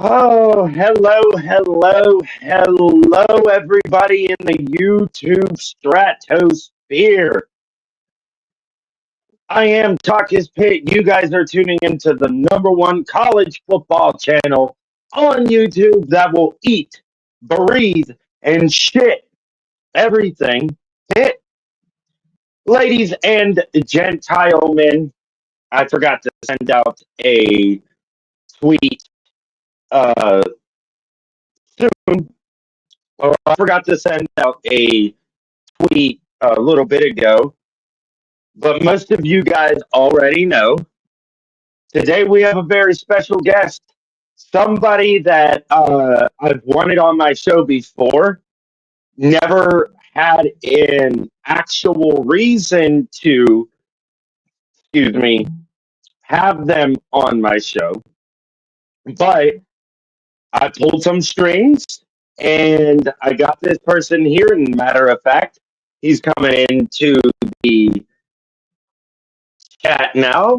Oh, hello, everybody in the YouTube stratosphere. I am TALK-IS-PITT. You guys are tuning into the #1 college football channel on YouTube that will eat, breathe, and shit everything. Pitt. Ladies and gentlemen, I forgot to send out a tweet uh, soon. Or I forgot to send out a tweet a little bit ago, but most of you guys already know. Today we have a very special guest, somebody that I've wanted on my show before, never had an actual reason to, excuse me, have them on my show, but I pulled some strings and I got this person here. And matter of fact, he's coming into the chat now.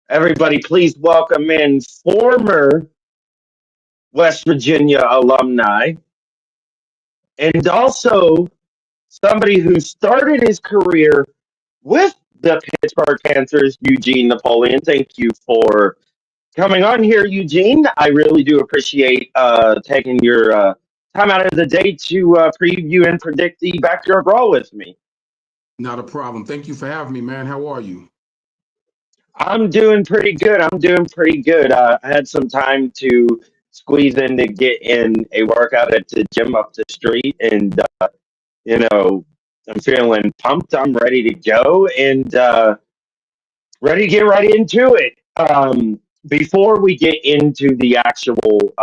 Everybody, please welcome in former West Virginia alumni and also somebody who started his career with the Pittsburgh Panthers, Eugene Napoleon. Thank you for coming on here, Eugene. I really do appreciate taking your time out of the day to preview and predict the backyard brawl with me. Not a problem. Thank you for having me, man. How are you? I'm doing pretty good. I had some time to squeeze in to get in a workout at the gym up the street, and you know, I'm feeling pumped. I'm ready to go and ready to get right into it. Before we get into the actual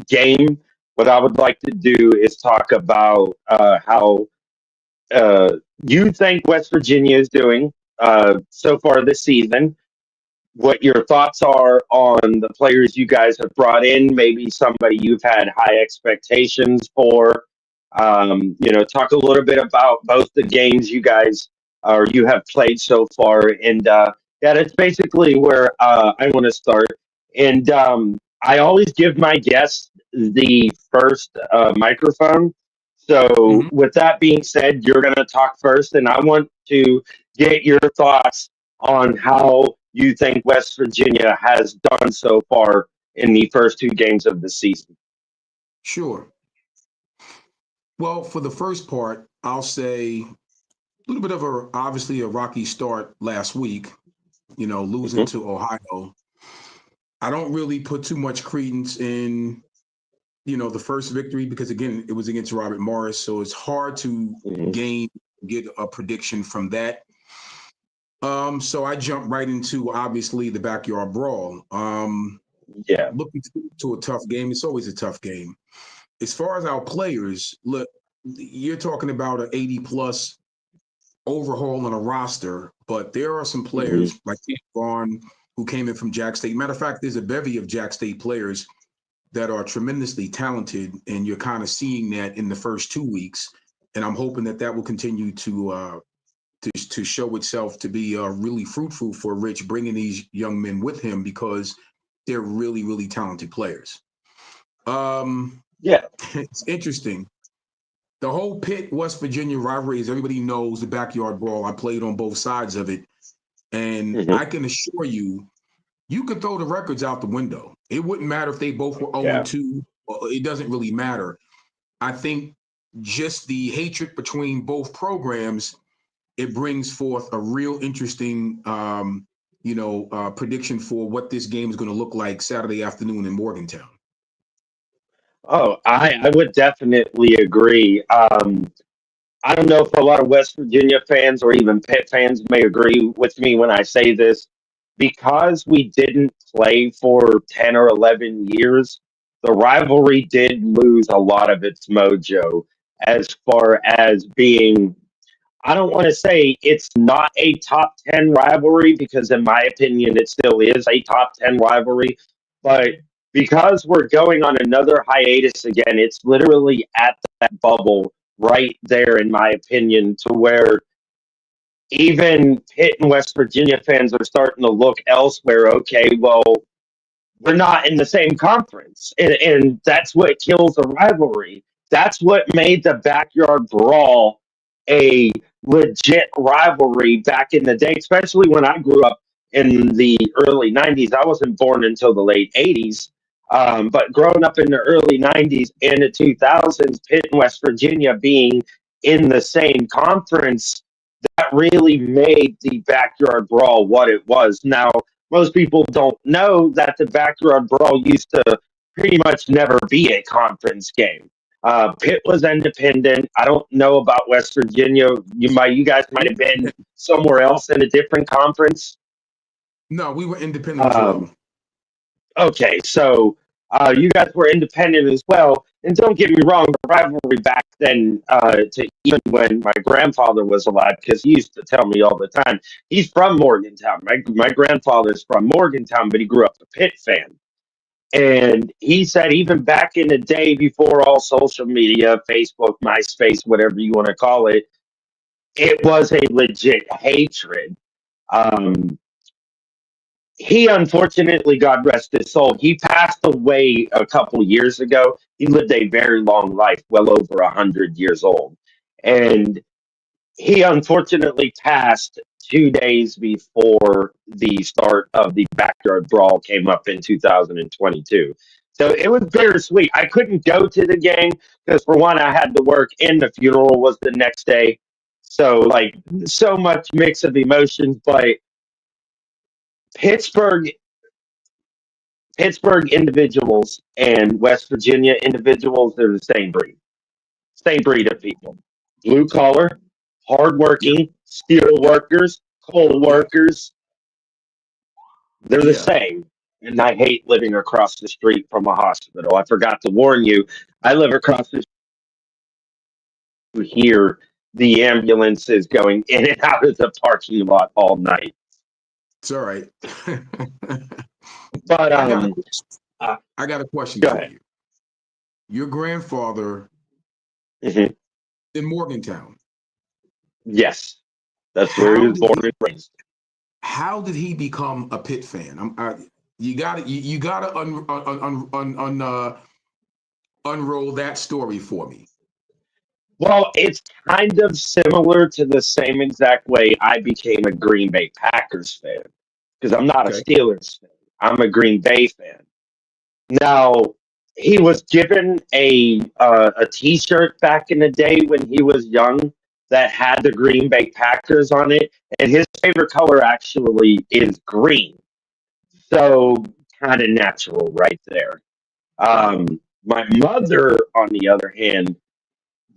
game, what I would like to do is talk about how you think West Virginia is doing so far this season, what your thoughts are on the players you guys have brought in, maybe somebody you've had high expectations for. Talk a little bit about both the games you guys or you have played so far. And yeah, that's basically where I want to start. And I always give my guests the first microphone. So, hmm with that being said, you're going to talk first, and I want to get your thoughts on how you think West Virginia has done so far in the first two games of the season. Sure. Well, for the first part, I'll say a little bit of obviously a rocky start last week, losing Mhm. to Ohio. I don't really put too much credence in, the first victory because, again, it was against Robert Morris. So it's hard to Mhm. get a prediction from that. So I jumped right into, obviously, the backyard brawl. Yeah. Looking to a tough game. It's always a tough game. As far as our players, look, you're talking about an 80 plus overhaul on a roster, but there are some Mhm. players like Vaughn who came in from Jack State. Matter of fact, there's a bevy of Jack State players that are tremendously talented, and you're kind of seeing that in the first 2 weeks. And I'm hoping that that will continue to show itself to be really fruitful for Rich bringing these young men with him because they're really, really talented players. Yeah. It's interesting. The whole Pitt West Virginia rivalry, as everybody knows, the backyard brawl. I played on both sides of it, and Mhm. I can assure you, you could throw the records out the window. It wouldn't matter if they both were 0 Yeah. 2. It doesn't really matter. I think just the hatred between both programs, it brings forth a real interesting, prediction for what this game is going to look like Saturday afternoon in Morgantown. Oh, I would definitely agree. I don't know if a lot of West Virginia fans or even Pitt fans may agree with me when I say this. Because we didn't play for 10 or 11 years, the rivalry did lose a lot of its mojo as far as being. I don't want to say it's not a top 10 rivalry because, in my opinion, it still is a top 10 rivalry. But because we're going on another hiatus again, it's literally at that bubble right there, in my opinion, to where even Pitt and West Virginia fans are starting to look elsewhere. Okay, well, we're not in the same conference. And that's what kills the rivalry. That's what made the backyard brawl a legit rivalry back in the day, especially when I grew up in the early 90s. I wasn't born until the late 80s. But growing up in the early 90s and the 2000s, Pitt and West Virginia being in the same conference, that really made the backyard brawl what it was. Now, most people don't know that the backyard brawl used to pretty much never be a conference game. Pitt was independent. I don't know about West Virginia. You guys might have been somewhere else in a different conference. No, we were independent as well. Um, okay, so you guys were independent as well. And don't get me wrong, the rivalry back then, to even when my grandfather was alive, because he used to tell me all the time, he's from Morgantown. My grandfather's from Morgantown, but he grew up a Pitt fan. And he said, even back in the day before all social media, Facebook, MySpace, whatever you want to call it, it was a legit hatred. Um, he unfortunately, God rest his soul, he passed away a couple years ago. He lived a very long life, well over 100 years old, and he unfortunately passed 2 days before the start of the backyard brawl came up in 2022. So it was bittersweet. I couldn't go to the game because, for one, I had to work, and the funeral was the next day. So, like, so much mix of emotions. But Pittsburgh Pittsburgh individuals and West Virginia individuals, they're the same breed of people. Blue collar, Yep, hardworking, steel yep, workers, coal yep, workers, they're the yeah. same. And I hate living across the street from a hospital. I forgot to warn you. I live across the street here. The ambulances going in and out of the parking lot all night. It's all right. But I got a uh, I got a question go for ahead. you. Your grandfather Mhm. in Morgantown. Yes, that's where he How was did born he and raised. become a Pitt fan? You got to you got to unroll that story for me. Well, it's kind of similar to the same exact way I became a Green Bay Packers fan because I'm not a Okay. Steelers fan. I'm a Green Bay fan. Now, he was given a T-shirt back in the day when he was young that had the Green Bay Packers on it, and his favorite color actually is green. So kind of natural right there. Right. My mother, on the other hand,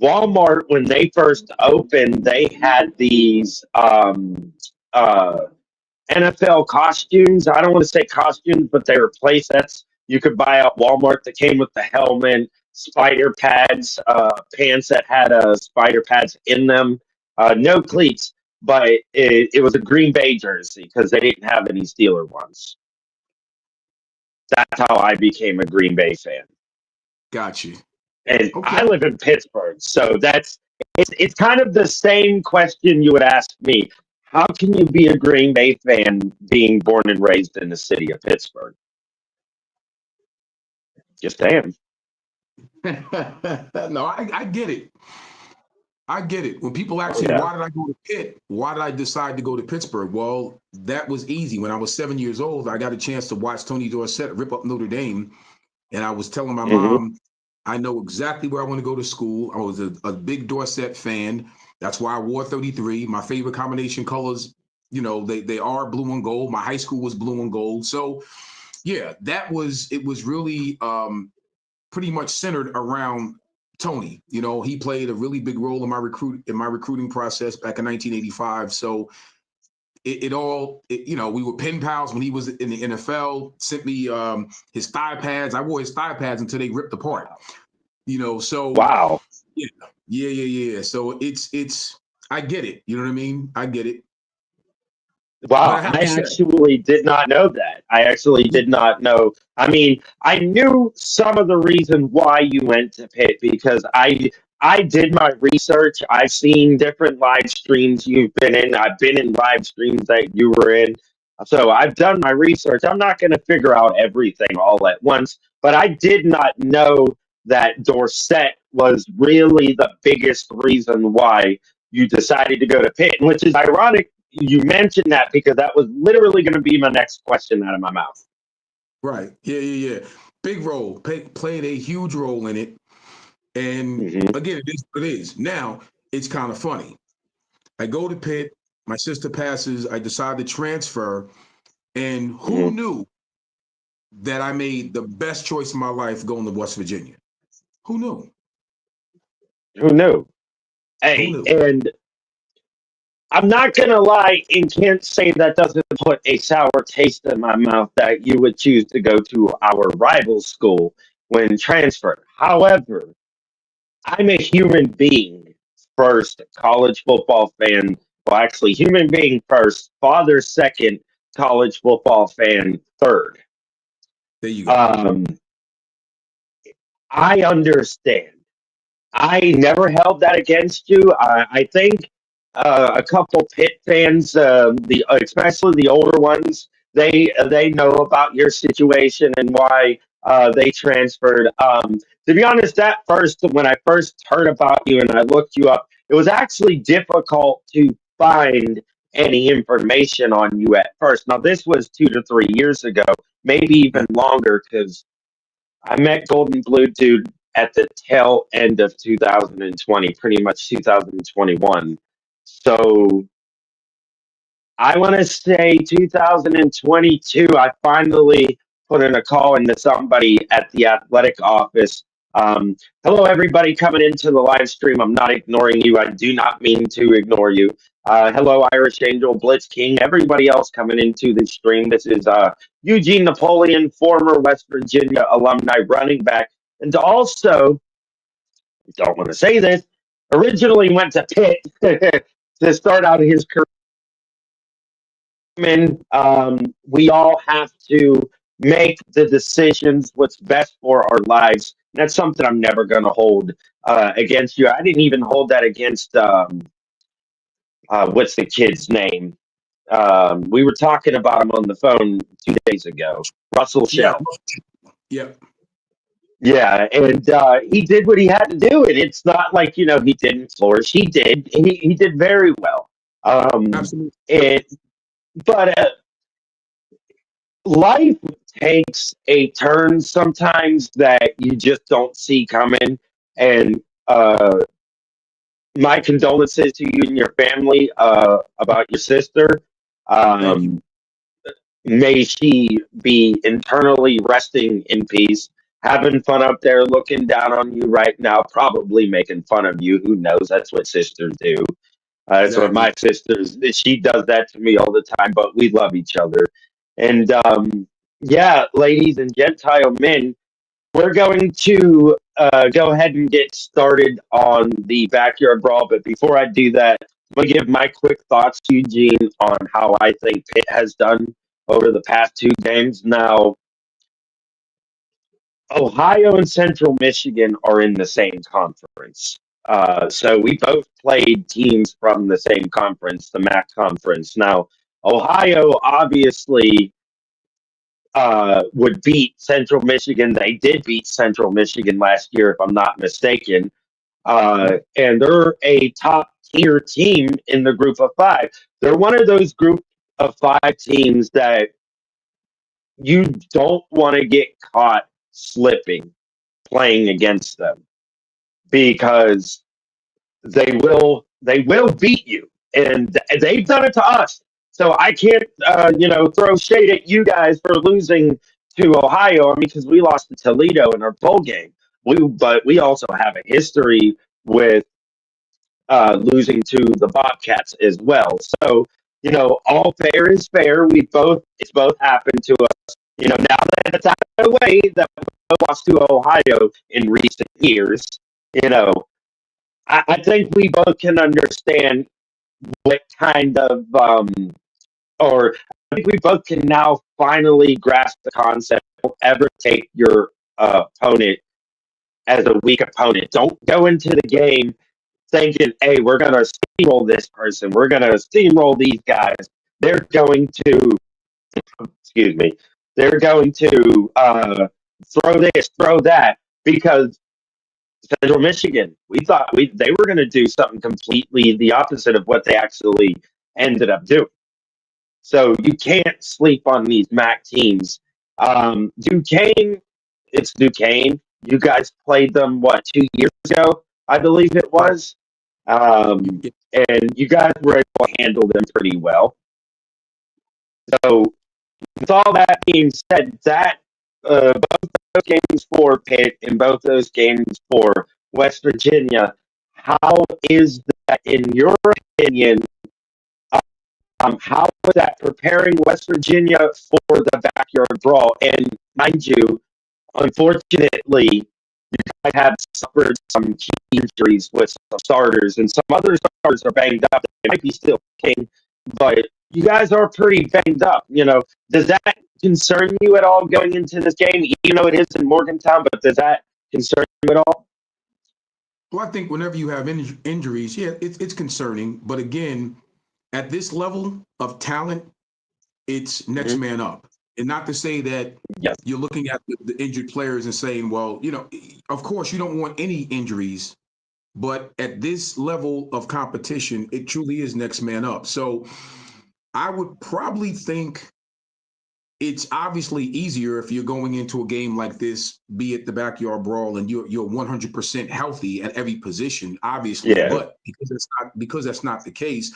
Walmart, when they first opened, they had these uh, NFL costumes. I don't want to say costumes, but they were play sets you could buy at Walmart that came with the helmet, spider pads, pants that had spider pads in them, no cleats, but it was a Green Bay jersey because they didn't have any Steeler ones. That's how I became a Green Bay fan. Got you. And I Okay. live in Pittsburgh, so it's kind of the same question you would ask me. How can you be a Green Bay fan being born and raised in the city of Pittsburgh? Just saying. No, I get it. I get it. When people Oh ask me, yeah. why did I go to Pitt? Why did I decide to go to Pittsburgh? Well, that was easy. When I was 7 years old, I got a chance to watch Tony Dorsett rip up Notre Dame. And I was telling my Hmm. mom, I know exactly where I want to go to school. I was a big Dorsett fan. That's why I wore 33. My favorite combination colors, they are blue and gold. My high school was blue and gold. So yeah, it was really pretty much centered around Tony. He played a really big role in my recruiting process back in 1985. So we were pen pals when he was in the NFL. Sent me his thigh pads. I wore his thigh pads until they ripped apart. So Wow. yeah, yeah. So it's I get it. You know what I mean? I get it. But Wow. I have I to say, actually did not know that. I actually did not know. I mean, I knew some of the reason why you went to Pitt because I did my research. I've seen different live streams you've been in. I've been in live streams that you were in. So I've done my research. I'm not going to figure out everything all at once, but I did not know that Dorset was really the biggest reason why you decided to go to Pitt, which is ironic you mentioned that because that was literally going to be my next question out of my mouth. Right. Yeah. Big role. Played a huge role in it. And Hmm. again, it is what it is. Now, it's kind of funny. I go to Pitt, my sister passes, I decide to transfer, and who Hmm. knew that I made the best choice of my life going to West Virginia? Who knew? Who knew? Who Hey, knew? and I'm not gonna lie and can't say that doesn't put a sour taste in my mouth that you would choose to go to our rival school when transferred. However, I'm a human being first, college football fan. Well, actually, human being first, father second, college football fan third. There you go. Um, I understand. I never held that against you. I think a couple Pitt fans, especially the older ones, they know about your situation and why they transferred. To be honest, when I first heard about you and I looked you up, it was actually difficult to find any information on you at first. Now, this was 2 to 3 years ago, maybe even longer, because I met Golden Blue Dude at the tail end of 2020, pretty much 2021. So I want to say 2022, I finally put in a call into somebody at the athletic office. Um, Hello, everybody coming into the live stream. I'm not ignoring you. I do not mean to ignore you. Hello, Irish Angel, Blitz King, everybody else coming into the stream. This is Eugene Napoleon, former West Virginia alumni running back. And also, don't want to say this, originally went to Pitt to start out his career. We all have to make the decisions what's best for our lives. That's something I'm never going to hold against you. I didn't even hold that against what's the kid's name? We were talking about him on the phone 2 days ago. Russell Yeah. Shell. Yeah. Yeah, and he did what he had to do, and it's not like he didn't flourish. He did. He did very well. Absolutely. And but life takes a turn sometimes that you just don't see coming. And my condolences to you and your family about your sister. Thank you. Um, may she be internally resting in peace, having fun up there, looking down on you right now, probably making fun of you. Who knows? That's what sisters do. That's what Exactly. my sisters. She does that to me all the time, but we love each other. And yeah, ladies and Gentile men, we're going to go ahead and get started on the backyard brawl. But before I do that, I'm going to give my quick thoughts, Eugene, on how I think Pitt has done over the past two games. Now, Ohio and Central Michigan are in the same conference. So we both played teams from the same conference, the MAC conference. Now, Ohio obviously would beat Central Michigan. They did beat Central Michigan last year, if I'm not mistaken. And they're a top tier team in the group of five. They're one of those group of five teams that you don't want to get caught slipping playing against them because they will beat you, and they've done it to us. So I can't throw shade at you guys for losing to Ohio. I mean, because we lost to Toledo in our bowl game. But we also have a history with losing to the Bobcats as well. So all fair is fair. It's both happened to us. Now that it's out of the way that we lost to Ohio in recent years, you know, I think we both can understand what kind of, or I think we both can now finally grasp the concept. Don't ever take your opponent as a weak opponent. Don't go into the game thinking, hey, we're going to steamroll this person. We're going to steamroll these guys. They're going to excuse me, they're going to throw this, throw that, because Central Michigan, we thought they were going to do something completely the opposite of what they actually ended up doing. So you can't sleep on these MAC teams. Duquesne, it's Duquesne. You guys played them, what, 2 years ago? I believe it Right. was. And you guys were able to handle them pretty well. So, with all that being said, that both those games for Pitt and both those games for West Virginia, how is that, in your opinion, how was that preparing West Virginia for the backyard brawl? And mind you, unfortunately, you guys have suffered some key injuries with some starters, and some other starters are banged up. They might be still king, but you guys are pretty banged up. Does that concern you at all going into this game, even though it is in Morgantown? But does that concern you at all? Well, I think whenever you have injuries, yeah, it's concerning. But again, at this level of talent, it's next Mm-hmm. man up. And not to say that Yes. you're looking at the injured players and saying, well, of course you don't want any injuries, but at this level of competition, it truly is next man up. So I would probably think it's obviously easier if you're going into a game like this, be it the backyard brawl, and you're 100% healthy at every position, obviously. Yeah. But because that's not the case,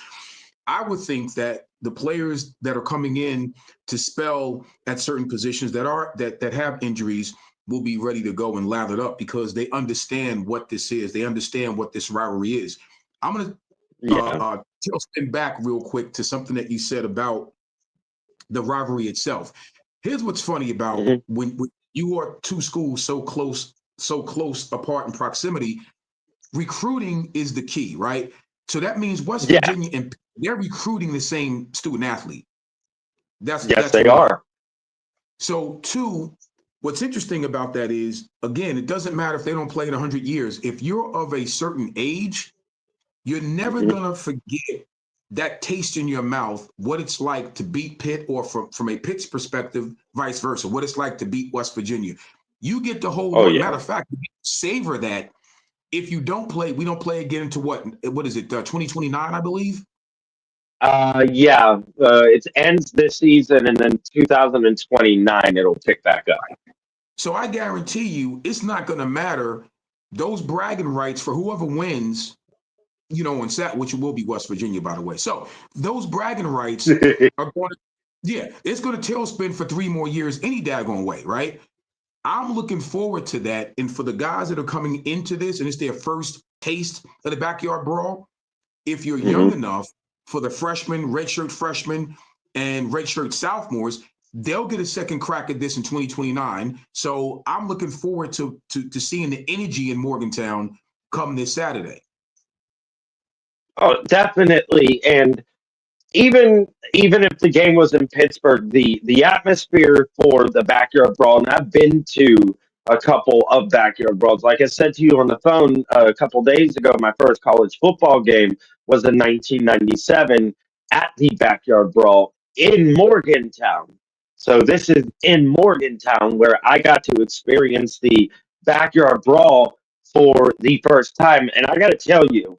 I would think that the players that are coming in to spell at certain positions that have injuries will be ready to go and lathered up because they understand what this is. They understand what this rivalry is. I'm gonna Yeah. spin back real quick to something that you said about the rivalry itself. Here's what's funny about Mm-hmm. when you are two schools so close apart in proximity, recruiting is the key, right? So that means West Yeah. Virginia and they're recruiting the same student athlete. Yes, That's they one. are. So two, what's interesting about that is, again, it doesn't matter if they don't play in 100 years. If you're of a certain age, you're never Mm-hmm. gonna forget that taste in your mouth, what it's like to beat Pitt, or from a Pitt's perspective, vice versa, what it's like to beat West Virginia. You get to hold Oh on. yeah. Matter of fact, savor that. If you don't play, we don't play again into what is it, 2029, I believe. Yeah. It ends this season, and then 2029 it'll pick back up. So I guarantee you, it's not going to matter. Those bragging rights for whoever wins, on Sat, which will be West Virginia, by the way. So those bragging rights are going to, yeah, it's going to tailspin for 3 more years any daggone way, right? I'm looking forward to that. And for the guys that are coming into this and it's their first taste of the backyard brawl, if you're young Hmm. enough, for the freshmen, redshirt freshmen, and redshirt sophomores, they'll get a second crack at this in 2029. So I'm looking forward to seeing the energy in Morgantown come this Saturday. Oh, definitely. And even if the game was in Pittsburgh, the atmosphere for the backyard brawl, and I've been to a couple of backyard brawls. Like I said to you on the phone a couple days ago, my first college football game was in 1997 at the backyard brawl in Morgantown. So this is in Morgantown where I got to experience the backyard brawl for the first time. And I got to tell you,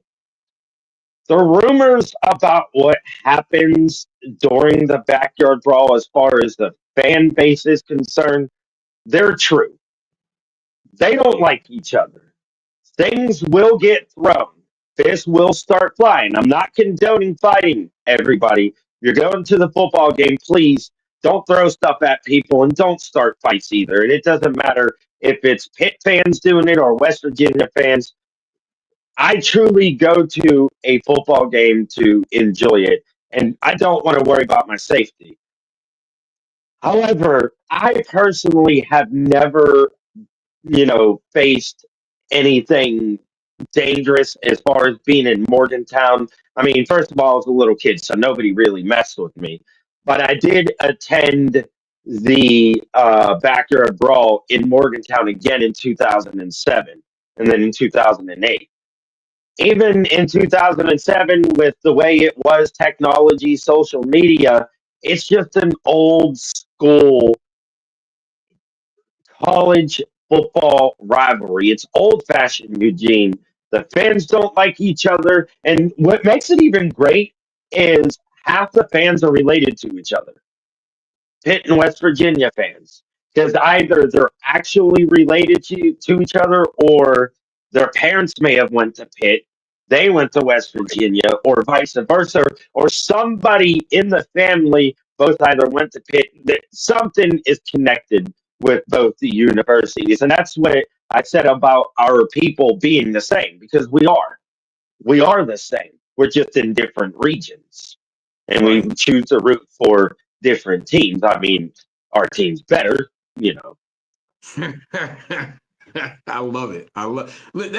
the rumors about what happens during the backyard brawl, as far as the fan base is concerned, they're true. They don't like each other. Things will get thrown. Fists will start flying. I'm not condoning fighting, everybody. You're going to the football game, please don't throw stuff at people and don't start fights either. And it doesn't matter if it's Pitt fans doing it or West Virginia fans. I truly go to a football game to enjoy it, and I don't want to worry about my safety. However, I personally have never, faced anything dangerous as far as being in Morgantown. I mean, first of all, I was a little kid, so nobody really messed with me. But I did attend the backyard brawl in Morgantown again in 2007, and then in 2008. Even in 2007, with the way it was, technology, social media, It's just an old school college football rivalry. It's old fashioned, Eugene. The fans don't like each other. And what makes it even great is half the fans are related to each other. Pitt and West Virginia fans, because either they're actually related to each other, or their parents may have went to Pitt, they went to West Virginia, or vice versa, or somebody in the family both either went to Pitt. That something is connected with both the universities, and that's what I said about our people being the same, because we are the same. We're just in different regions, and we Right. choose to root for different teams. I mean, our team's better, you know. I love it. Look,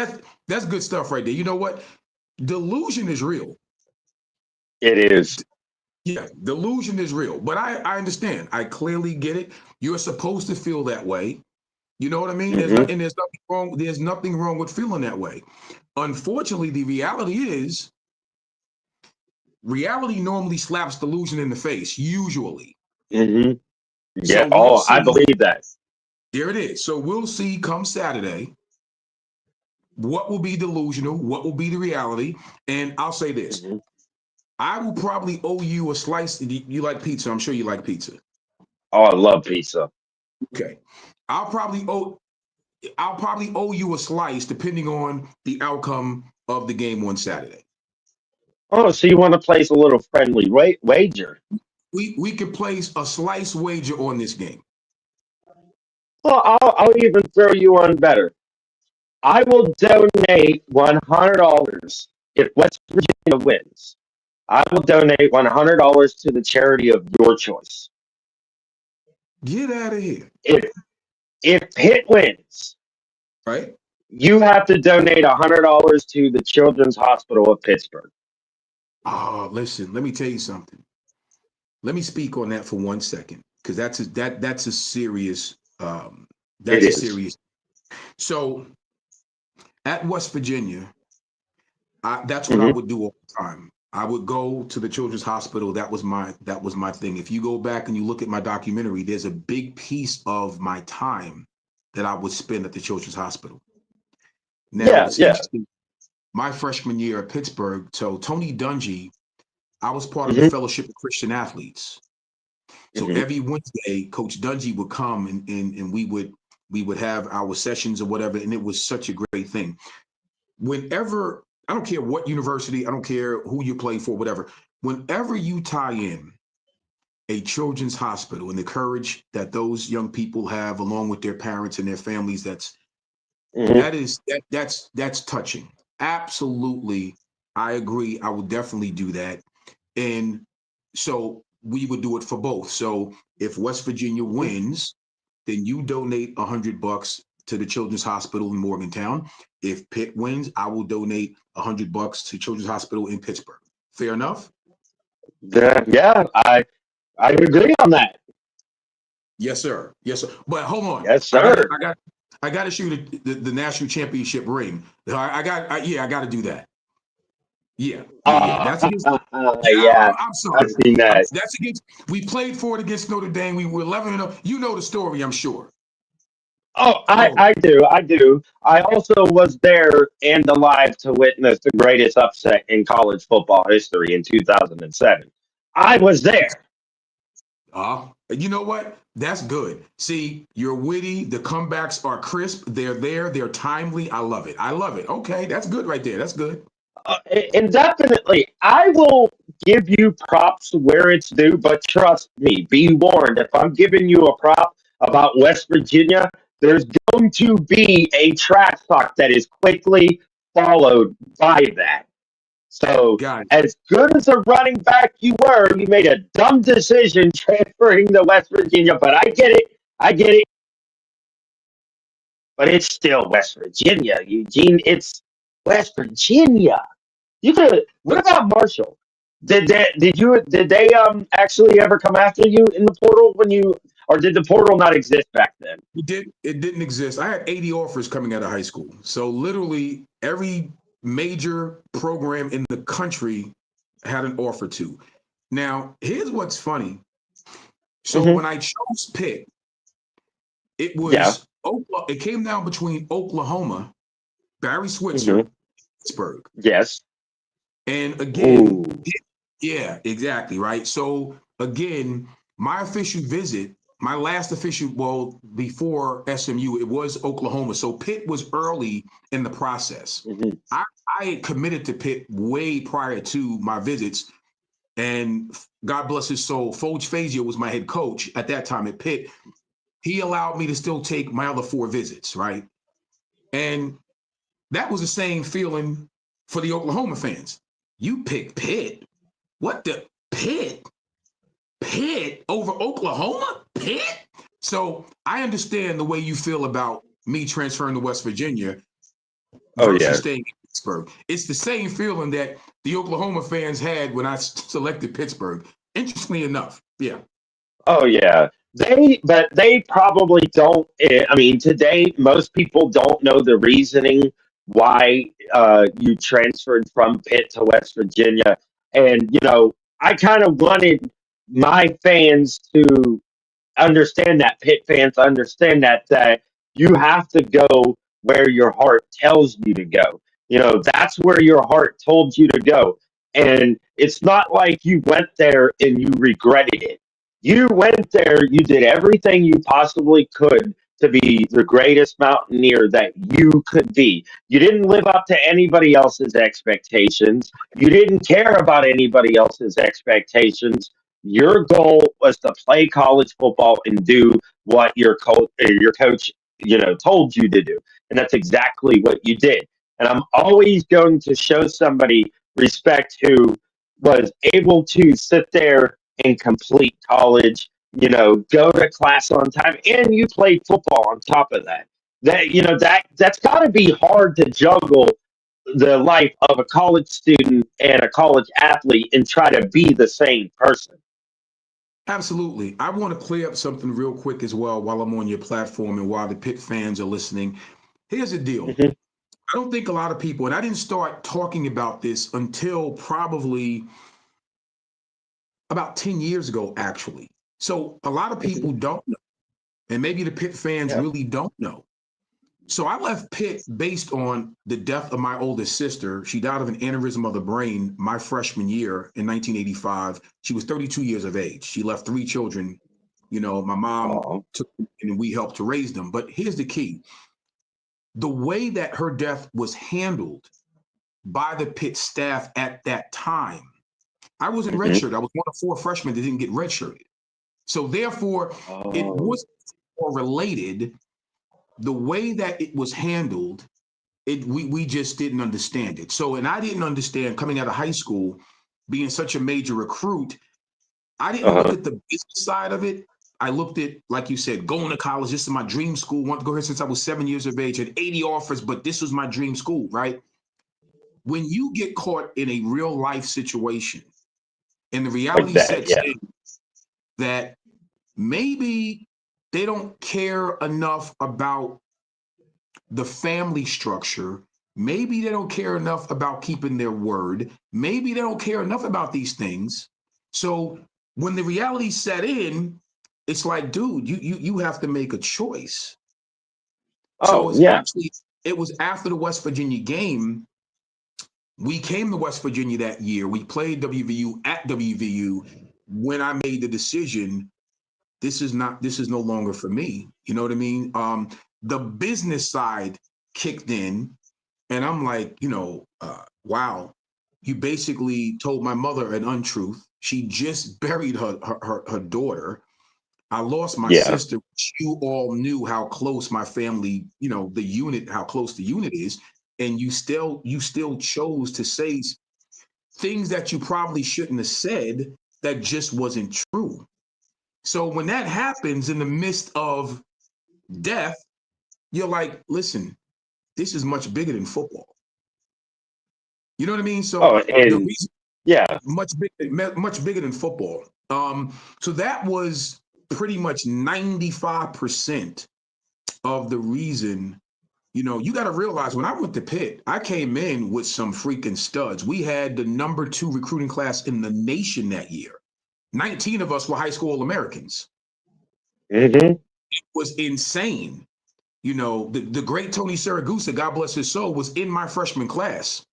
that's good stuff right there. You know what? Delusion is real. It is. Yeah, delusion is real. But I understand. I clearly get it. You're supposed to feel that way. You know what I mean? Hmm. There's nothing wrong. There's nothing wrong with feeling that way. Unfortunately, the reality is reality normally slaps delusion in the face, usually. Hmm. So Yeah. we'll Oh, I see. believe that. There it is. So we'll see come Saturday what will be delusional, what will be the reality. And I'll say this. Hmm. I will probably owe you a slice. You like pizza? I'm sure you like pizza. Oh, I love pizza. Okay. I'll probably owe I'll probably owe you a slice depending on the outcome of the game on Saturday. Oh, so you want to place a little friendly wager? We could place a slice wager on this game. Well, I'll even throw you one better. I will donate $100 if West Virginia wins. I will donate $100 to the charity of your choice. Get out of here. If Pitt wins, Right? you have to donate $100 to the Children's Hospital of Pittsburgh. Oh, listen, let me tell you something. Let me speak on that for 1 second, because that's a serious It that's a is. serious. So at West Virginia, that's what I Mm-hmm. would do all the time. I would go to the Children's Hospital. That was my thing. If you go back and you look at my documentary, there's a big piece of my time that I would spend at the Children's Hospital. Now Yeah, it's yeah. interesting. My freshman year at Pittsburgh, so Tony Dungy, I was part of the Mm-hmm. Fellowship of Christian Athletes. So Mm-hmm. every Wednesday, Coach Dungy would come and we would have our sessions or whatever, and it was such a great thing. Whenever I don't care what university, I don't care who you play for, whatever. Whenever you tie in a children's hospital and the courage that those young people have, along with their parents and their families, Mm-hmm. that's touching. Absolutely, I agree. I would definitely do that. And so we would do it for both. So if West Virginia Mm-hmm. wins, then you donate $100 to the Children's Hospital in Morgantown. If Pitt wins, I will donate $100 to Children's Hospital in Pittsburgh. Fair enough? Yeah, I agree on that. Yes, sir. Yes, sir. But hold on, Yes, I got to sir. I got I got to shoot the national championship ring. Yeah, I got to do that. Yeah, yeah. That's against. Yeah, Yeah, I'm I've sorry. seen that. That's against. We played for it against Notre Dame. We were 11-0. You know the story, I'm sure. Oh, Oh, I do. I do. I also was there and alive to witness the greatest upset in college football history in 2007. I was there. you know what? That's good. See, you're witty. The comebacks are crisp. They're there. They're timely. I love it. I love it. Okay, that's good right there. That's good. And definitely, I will give you props where it's due, but trust me, be warned. If I'm giving you a prop about West Virginia, there's going to be a trash talk that is quickly followed by that. So, Got it. as good as a running back you were, you made a dumb decision transferring to West Virginia, but I get it. I get it. But it's still West Virginia, Eugene. It's West Virginia. You could. What about Marshall? Did they actually ever come after you in the portal when you, or did the portal not exist back then? It didn't exist. I had 80 offers coming out of high school. So literally every major program in the country had an offer to. Now, here's what's funny. So Hmm. when I chose Pitt, Yeah. It came down between Oklahoma, Barry Hmm. Switzer, Pittsburgh. Yes. And Ooh. again, yeah, exactly, right? So again, my official visit, my last official, well, before SMU, it was Oklahoma. So Pitt was early in the process. Hmm. I, I had committed to Pitt way prior to my visits, and God bless his soul, Foge Fazio was my head coach at that time at Pitt. He allowed me to still take my other 4 visits, right? And that was the same feeling for the Oklahoma fans. You pick Pitt. What the Pitt? Pitt over Oklahoma? Pitt? So I understand the way you feel about me transferring to West Virginia Oh versus yeah. staying in Pittsburgh. It's the same feeling that the Oklahoma fans had when I selected Pittsburgh. Interestingly enough, yeah. Oh yeah. But they probably don't. I mean, today most people don't know the reasoning why you transferred from Pitt to West Virginia, and I kind of wanted my fans to understand that, Pitt fans understand that you have to go where your heart tells you to go. That's where your heart told you to go. And it's not like you went there and you regretted it. You went there, you did everything you possibly could to be the greatest mountaineer that you could be. You didn't live up to anybody else's expectations. You didn't care about anybody else's expectations. Your goal was to play college football and do what your coach told you to do, and that's exactly what you did. And I'm always going to show somebody respect who was able to sit there and complete college. Go to class on time, and you played football on top of that. That's got to be hard to juggle the life of a college student and a college athlete and try to be the same person. Absolutely. I want to clear up something real quick as well while I'm on your platform and while the Pitt fans are listening. Here's the deal. Hmm. I don't think a lot of people, and I didn't start talking about this until probably about 10 years ago, actually. So a lot of Hmm. people don't know, and maybe the Pitt fans Yeah. really don't know. So I left Pitt based on the death of my oldest sister. She died of an aneurysm of the brain my freshman year in 1985. She was 32 years of age. She left 3 children. My mom Oh. took and we helped to raise them. But here's the key: the way that her death was handled by the Pitt staff at that time. I wasn't Hmm. redshirted. I was one of 4 freshmen that didn't get redshirted. So therefore, it Oh. was more related. The way that it was handled, we just didn't understand it. So, and I didn't understand coming out of high school, being such a major recruit. I didn't look Uh-huh. at the business side of it. I looked at, like you said, going to college. This is my dream school. Wanted to go here since I was 7 years of age. Had 80 offers, but this was my dream school, right? When you get caught in a real life situation and the Like reality that, sets yeah. in that maybe they don't care enough about the family structure. Maybe they don't care enough about keeping their word. Maybe they don't care enough about these things. So when the reality set in, it's like, dude, you have to make a choice. So Oh, yeah. it was after the West Virginia game. We came to West Virginia that year. We played WVU at WVU. When I made the decision, this is no longer for me. You know what I mean? The business side kicked in, and I'm like, wow, you basically told my mother an untruth. She just buried her daughter. I lost my Yeah. sister. You all knew how close my family, how close the unit is, and you still chose to say things that you probably shouldn't have said that just wasn't true. So when that happens in the midst of death, you're like, listen, this is much bigger than football. You know what I mean? So Oh, the and reason yeah. much bigger than football. So that was pretty much 95% of the reason. You got to realize when I went to Pitt, I came in with some freaking studs. We had the number 2 recruiting class in the nation that year. 19 of us were high school Americans. Mm-hmm. Was insane. You know, the great Tony Saragusa, God bless his soul, was in my freshman class.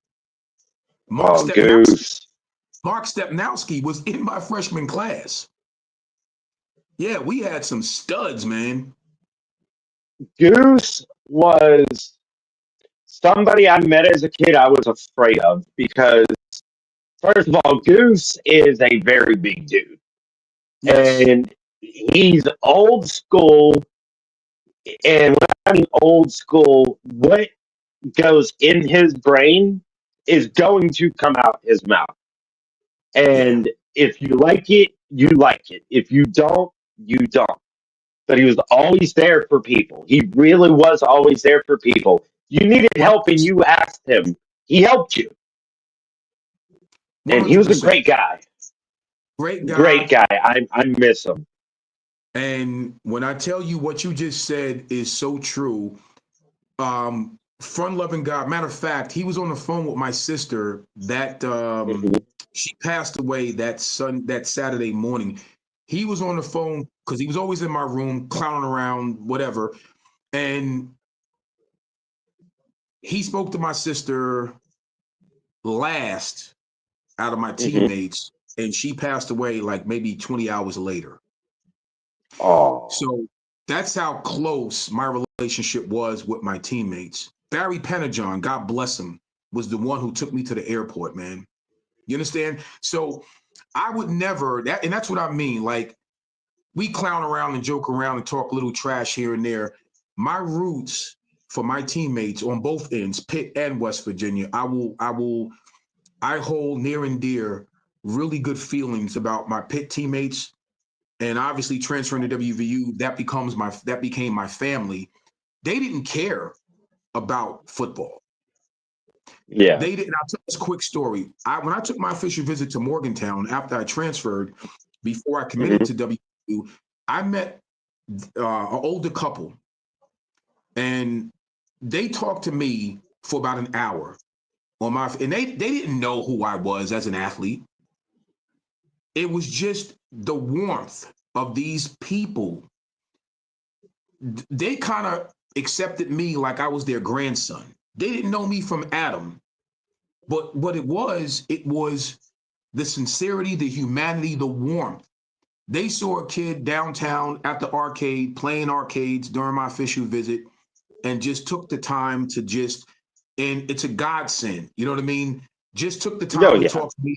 Mark Oh, Stepnowski, Goose. Mark Stepnowski was in my freshman class. Yeah, we had some studs, man. Goose was somebody I met as a kid I was afraid of because, first of all, Goose is a very big dude. Yes. And he's old school. And when I mean old school, what goes in his brain is going to come out his mouth. Yeah. And if you like it, you like it. If you don't, you don't. But he was always there for people. He really was always there for people. You needed help and you asked him. He helped you. And he was a 100%. great guy. Great Great guy. guy. I miss him. And when I tell you what you just said is so true, fun loving God. Matter of fact, he was on the phone with my sister that Mhm. she passed away that Saturday morning. He was on the phone because he was always in my room clowning around, whatever. And he spoke to my sister last out of my Mhm. teammates, and she passed away like maybe 20 hours later. Oh. So that's how close my relationship was with my teammates. Barry Pennajon, God bless him, was the one who took me to the airport, man. You understand? So I would never that, and that's what I mean. Like we clown around and joke around and talk a little trash here and there. My roots for my teammates on both ends, Pitt and West Virginia, I hold near and dear really good feelings about my Pitt teammates, and obviously transferring to WVU, that became my family. They didn't care about football. Yeah. They didn't. I'll tell this quick story. When I took my official visit to Morgantown after I transferred, before I committed Mhm. to WVU, I met an older couple, and they talked to me for about an hour and they didn't know who I was as an athlete. It was just the warmth of these people. They kind of accepted me like I was their grandson. They didn't know me from Adam, but what it was the sincerity, the humanity, the warmth. They saw a kid downtown at the arcade playing arcades during my official visit and just took the time to and it's a godsend. You know what I mean? Just took the Oh time to yeah. talk to me.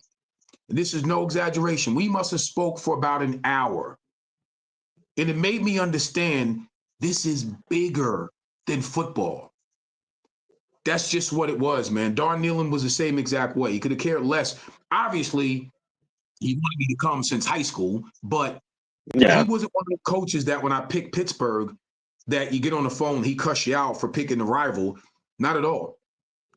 This is no exaggeration. We must have spoke for about an hour. And it made me understand this is bigger than football. That's just what it was, man. Darn Nealon was the same exact way. He could have cared less. Obviously, he wanted me to come since high school, but he Yeah. wasn't one of the coaches that when I picked Pittsburgh, that you get on the phone, he cuss you out for picking the rival. Not at all.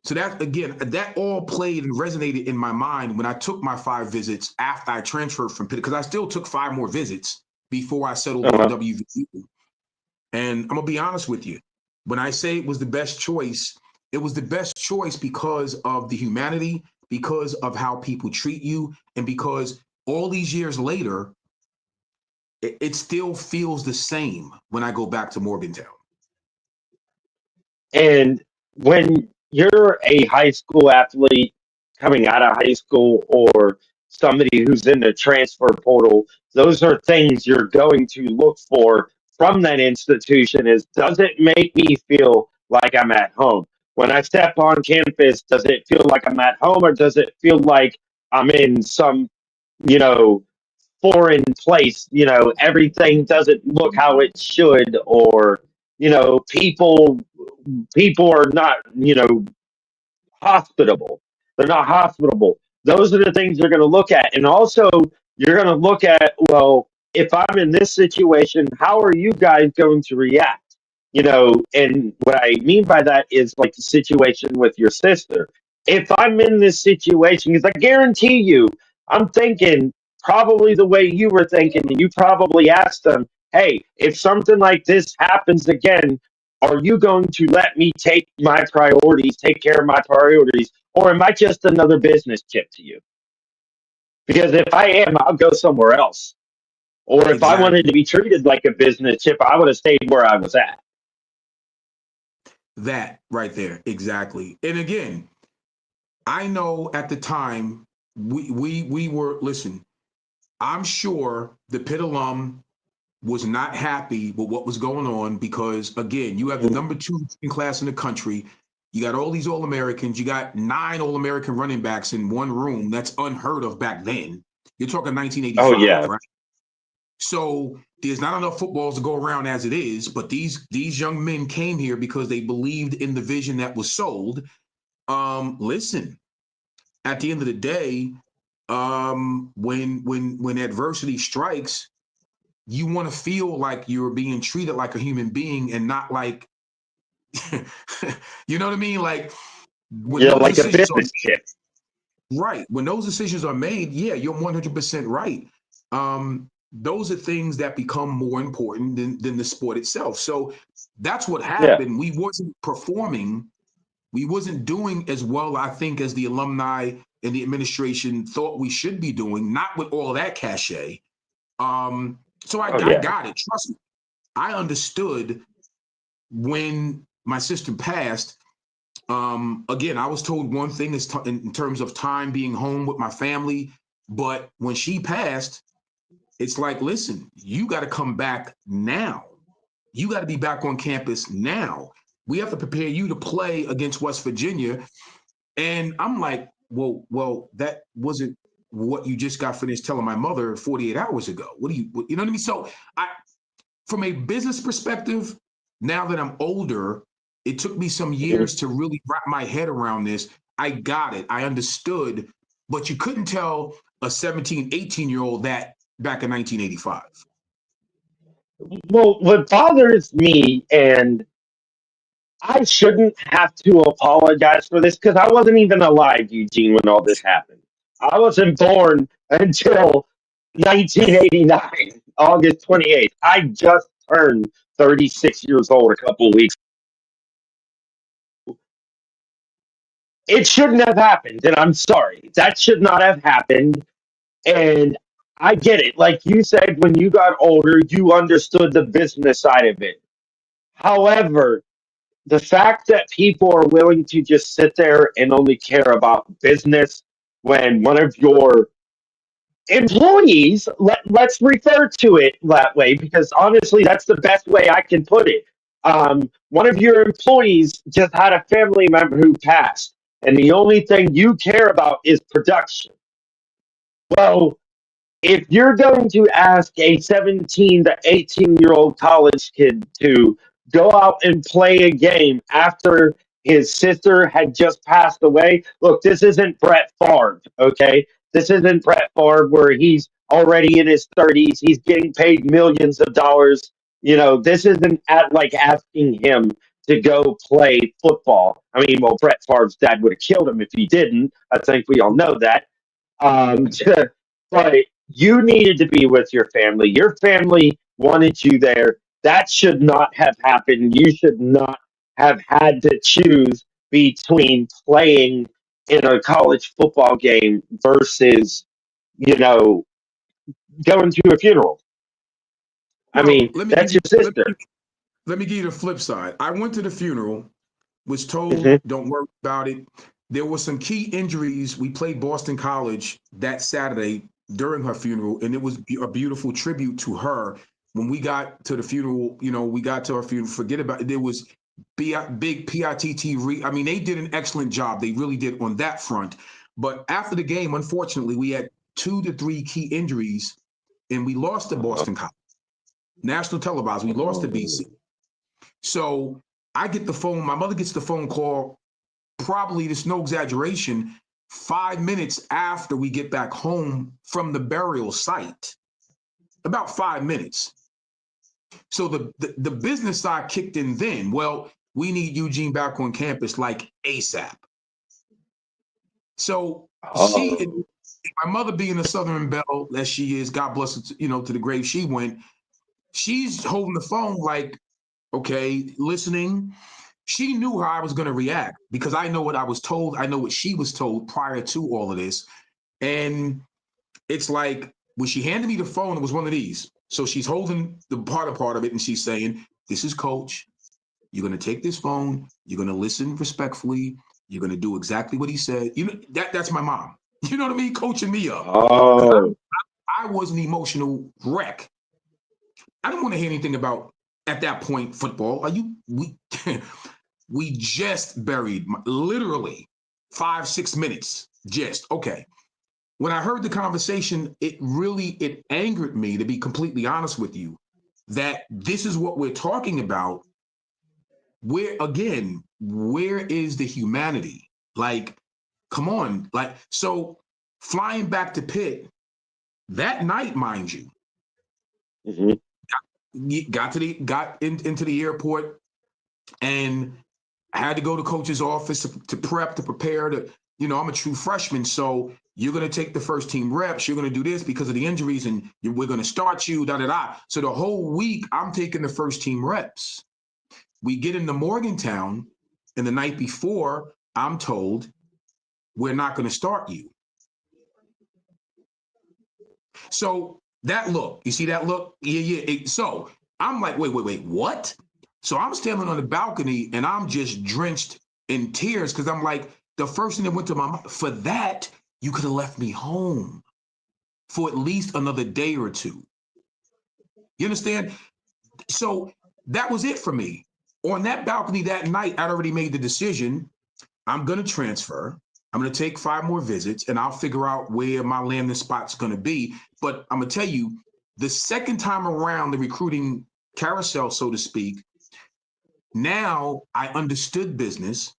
So that again, that all played and resonated in my mind when I took my 5 visits after I transferred from Pitt, because I still took 5 more visits before I settled on Uh-huh. WVU. And I'm gonna be honest with you. When I say it was the best choice, it was the best choice because of the humanity, because of how people treat you, and because all these years later, it still feels the same when I go back to Morgantown. And when you're a high school athlete coming out of high school or somebody who's in the transfer portal, those are things you're going to look for from that institution is does it make me feel like I'm at home? When I step on campus, does it feel like I'm at home or does it feel like I'm in some, you know, foreign place? Everything doesn't look how it should or people are not, hospitable. They're not hospitable. Those are the things you're going to look at. And also, you're going to look at, well, if I'm in this situation, how are you guys going to react? And what I mean by that is like the situation with your sister. If I'm in this situation, because I guarantee you, I'm thinking probably the way you were thinking, and you probably asked them, hey, if something like this happens again, are you going to let me take care of my priorities, or am I just another business chip to you? Because if I am, I'll go somewhere else. Or if I wanted Exactly. to be treated like a business chip, I would have stayed where I was at. That right there. Exactly. And again, I know at the time we were, listen, I'm sure the Pitt alum was not happy with what was going on because, again, you have the number two class in the country. You got all these All Americans. You got 9 All American running backs in one room. That's unheard of back then. You're talking Oh 1985, yeah, right? So there's not enough footballs to go around as it is. But these young men came here because they believed in the vision that was sold. Listen, at the end of the day, when adversity strikes, you want to feel like you're being treated like a human being and not like, you know what I mean? Like when yeah, those like a decisions are business chip. right, when those decisions are made, yeah, you're 100% right. Those are things that become more important than the sport itself. So that's what Yeah, happened. We wasn't performing. We wasn't doing as well, I think, as the alumni and the administration thought we should be doing, not with all that cachet. So oh I yeah, got it. Trust me. I understood when my sister passed. Again, I was told one thing is in terms of time being home with my family, but when she passed, it's like, listen, you got to come back now. You got to be back on campus now. We have to prepare you to play against West Virginia. And I'm like, well, that wasn't what you just got finished telling my mother 48 hours ago. You know what I mean? So I, from a business perspective, now that I'm older, it took me some mhm. years to really wrap my head around this. I got it. I understood, but you couldn't tell a 17, 18-year-old that back in 1985. Well, what bothers me, and I shouldn't have to apologize for this because I wasn't even alive, Eugene, when all this happened. I wasn't born until 1989, August 28th. I just turned 36 years old a couple of weeks. It shouldn't have happened, and I'm sorry. That should not have happened. And I get it. Like you said, when you got older, you understood the business side of it. However, the fact that people are willing to just sit there and only care about business when one of your employees, let's refer to it that way, because honestly, that's the best way I can put it. One of your employees just had a family member who passed, and the only thing you care about is production. Well, if you're going to ask a 17 to 18-year-old college kid to go out and play a game after his sister had just passed away, look, this isn't Brett Favre, okay? This isn't Brett Favre where he's already in his 30s, he's getting paid millions of dollars. You know, this isn't like asking him to go play football. I mean, well, Brett Favre's dad would have killed him if he didn't. I think we all know that. Um, but you needed to be with your family. Your family wanted you there. That should not have happened. You should not have had to choose between playing in a college football game versus, you know, going to a funeral. I Well, mean, that's your sister. let me give you the flip side. I went to the funeral, was told, Hmm. don't worry about it. There were some key injuries. We played Boston College that Saturday during her funeral, and it was a beautiful tribute to her. When we got to the funeral, we got to her funeral. Forget about it. There was big PITT. I mean, they did an excellent job. They really did on that front. But after the game, unfortunately, we had 2 to 3 key injuries, and we lost to Boston College. National televised. We lost to BC. So I get the phone. My mother gets the phone call. Probably, there's no exaggeration, 5 minutes after we get back home from the burial site. About 5 minutes. So the business side kicked in then. Well, we need Eugene back on campus like ASAP. So Oh, my mother being a Southern belle as she is, God bless her, to the grave she went. She's holding the phone like, okay, listening. She knew how I was going to react because I know what I was told. I know what she was told prior to all of this. And it's like, when she handed me the phone, it was one of these. So she's holding the part of it, and she's saying, "This is Coach. You're going to take this phone. You're going to listen respectfully. You're going to do exactly what he said." You know, that's my mom. You know what I mean? Coaching me up. Oh, I was an emotional wreck. I didn't want to hear anything about, at that point, football. We just buried literally 5-6 minutes. Just okay. When I heard the conversation, it angered me, to be completely honest with you, that this is what we're talking about. Where is the humanity? Like, come on. Like, so flying back to Pitt that night, mind you, got into the airport, and I had to go to coach's office to prepare to, I'm a true freshman. So you're going to take the first team reps. You're going to do this because of the injuries, and we're going to start you, da, da, da. So the whole week I'm taking the first team reps. We get into Morgantown, and the night before I'm told, we're not going to start you. So that look, you see that look? Yeah. So I'm like, wait, what? So I'm standing on the balcony, and I'm just drenched in tears, because I'm like, the first thing that went to my mind, for that, you could have left me home for at least another day or two. You understand? So that was it for me. On that balcony that night, I'd already made the decision. I'm going to transfer. I'm going to take 5 more visits, and I'll figure out where my landing spot's going to be. But I'm going to tell you, the second time around the recruiting carousel, so to speak, now I understood business.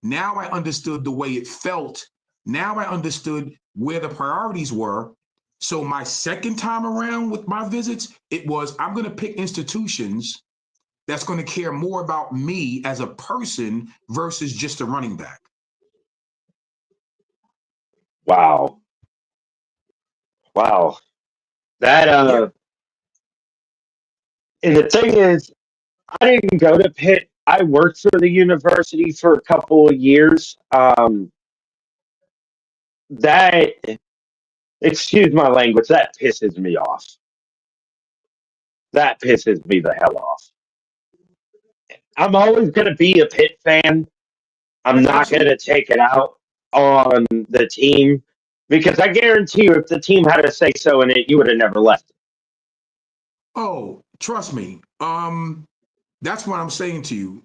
Now I understood the way it felt. Now I understood where the priorities were. So my second time around with my visits, it was, I'm going to pick institutions that's going to care more about me as a person versus just a running back. wow. That Yeah. and the thing is, I didn't go to Pitt. I worked for the university for a couple of years. That, excuse my language, that pisses me off. That pisses me the hell off. I'm always going to be a Pitt fan. I'm not going Absolutely. to take it out on the team because I guarantee you, if the team had a say so in it, you would have never left. Oh, trust me. That's what I'm saying to you.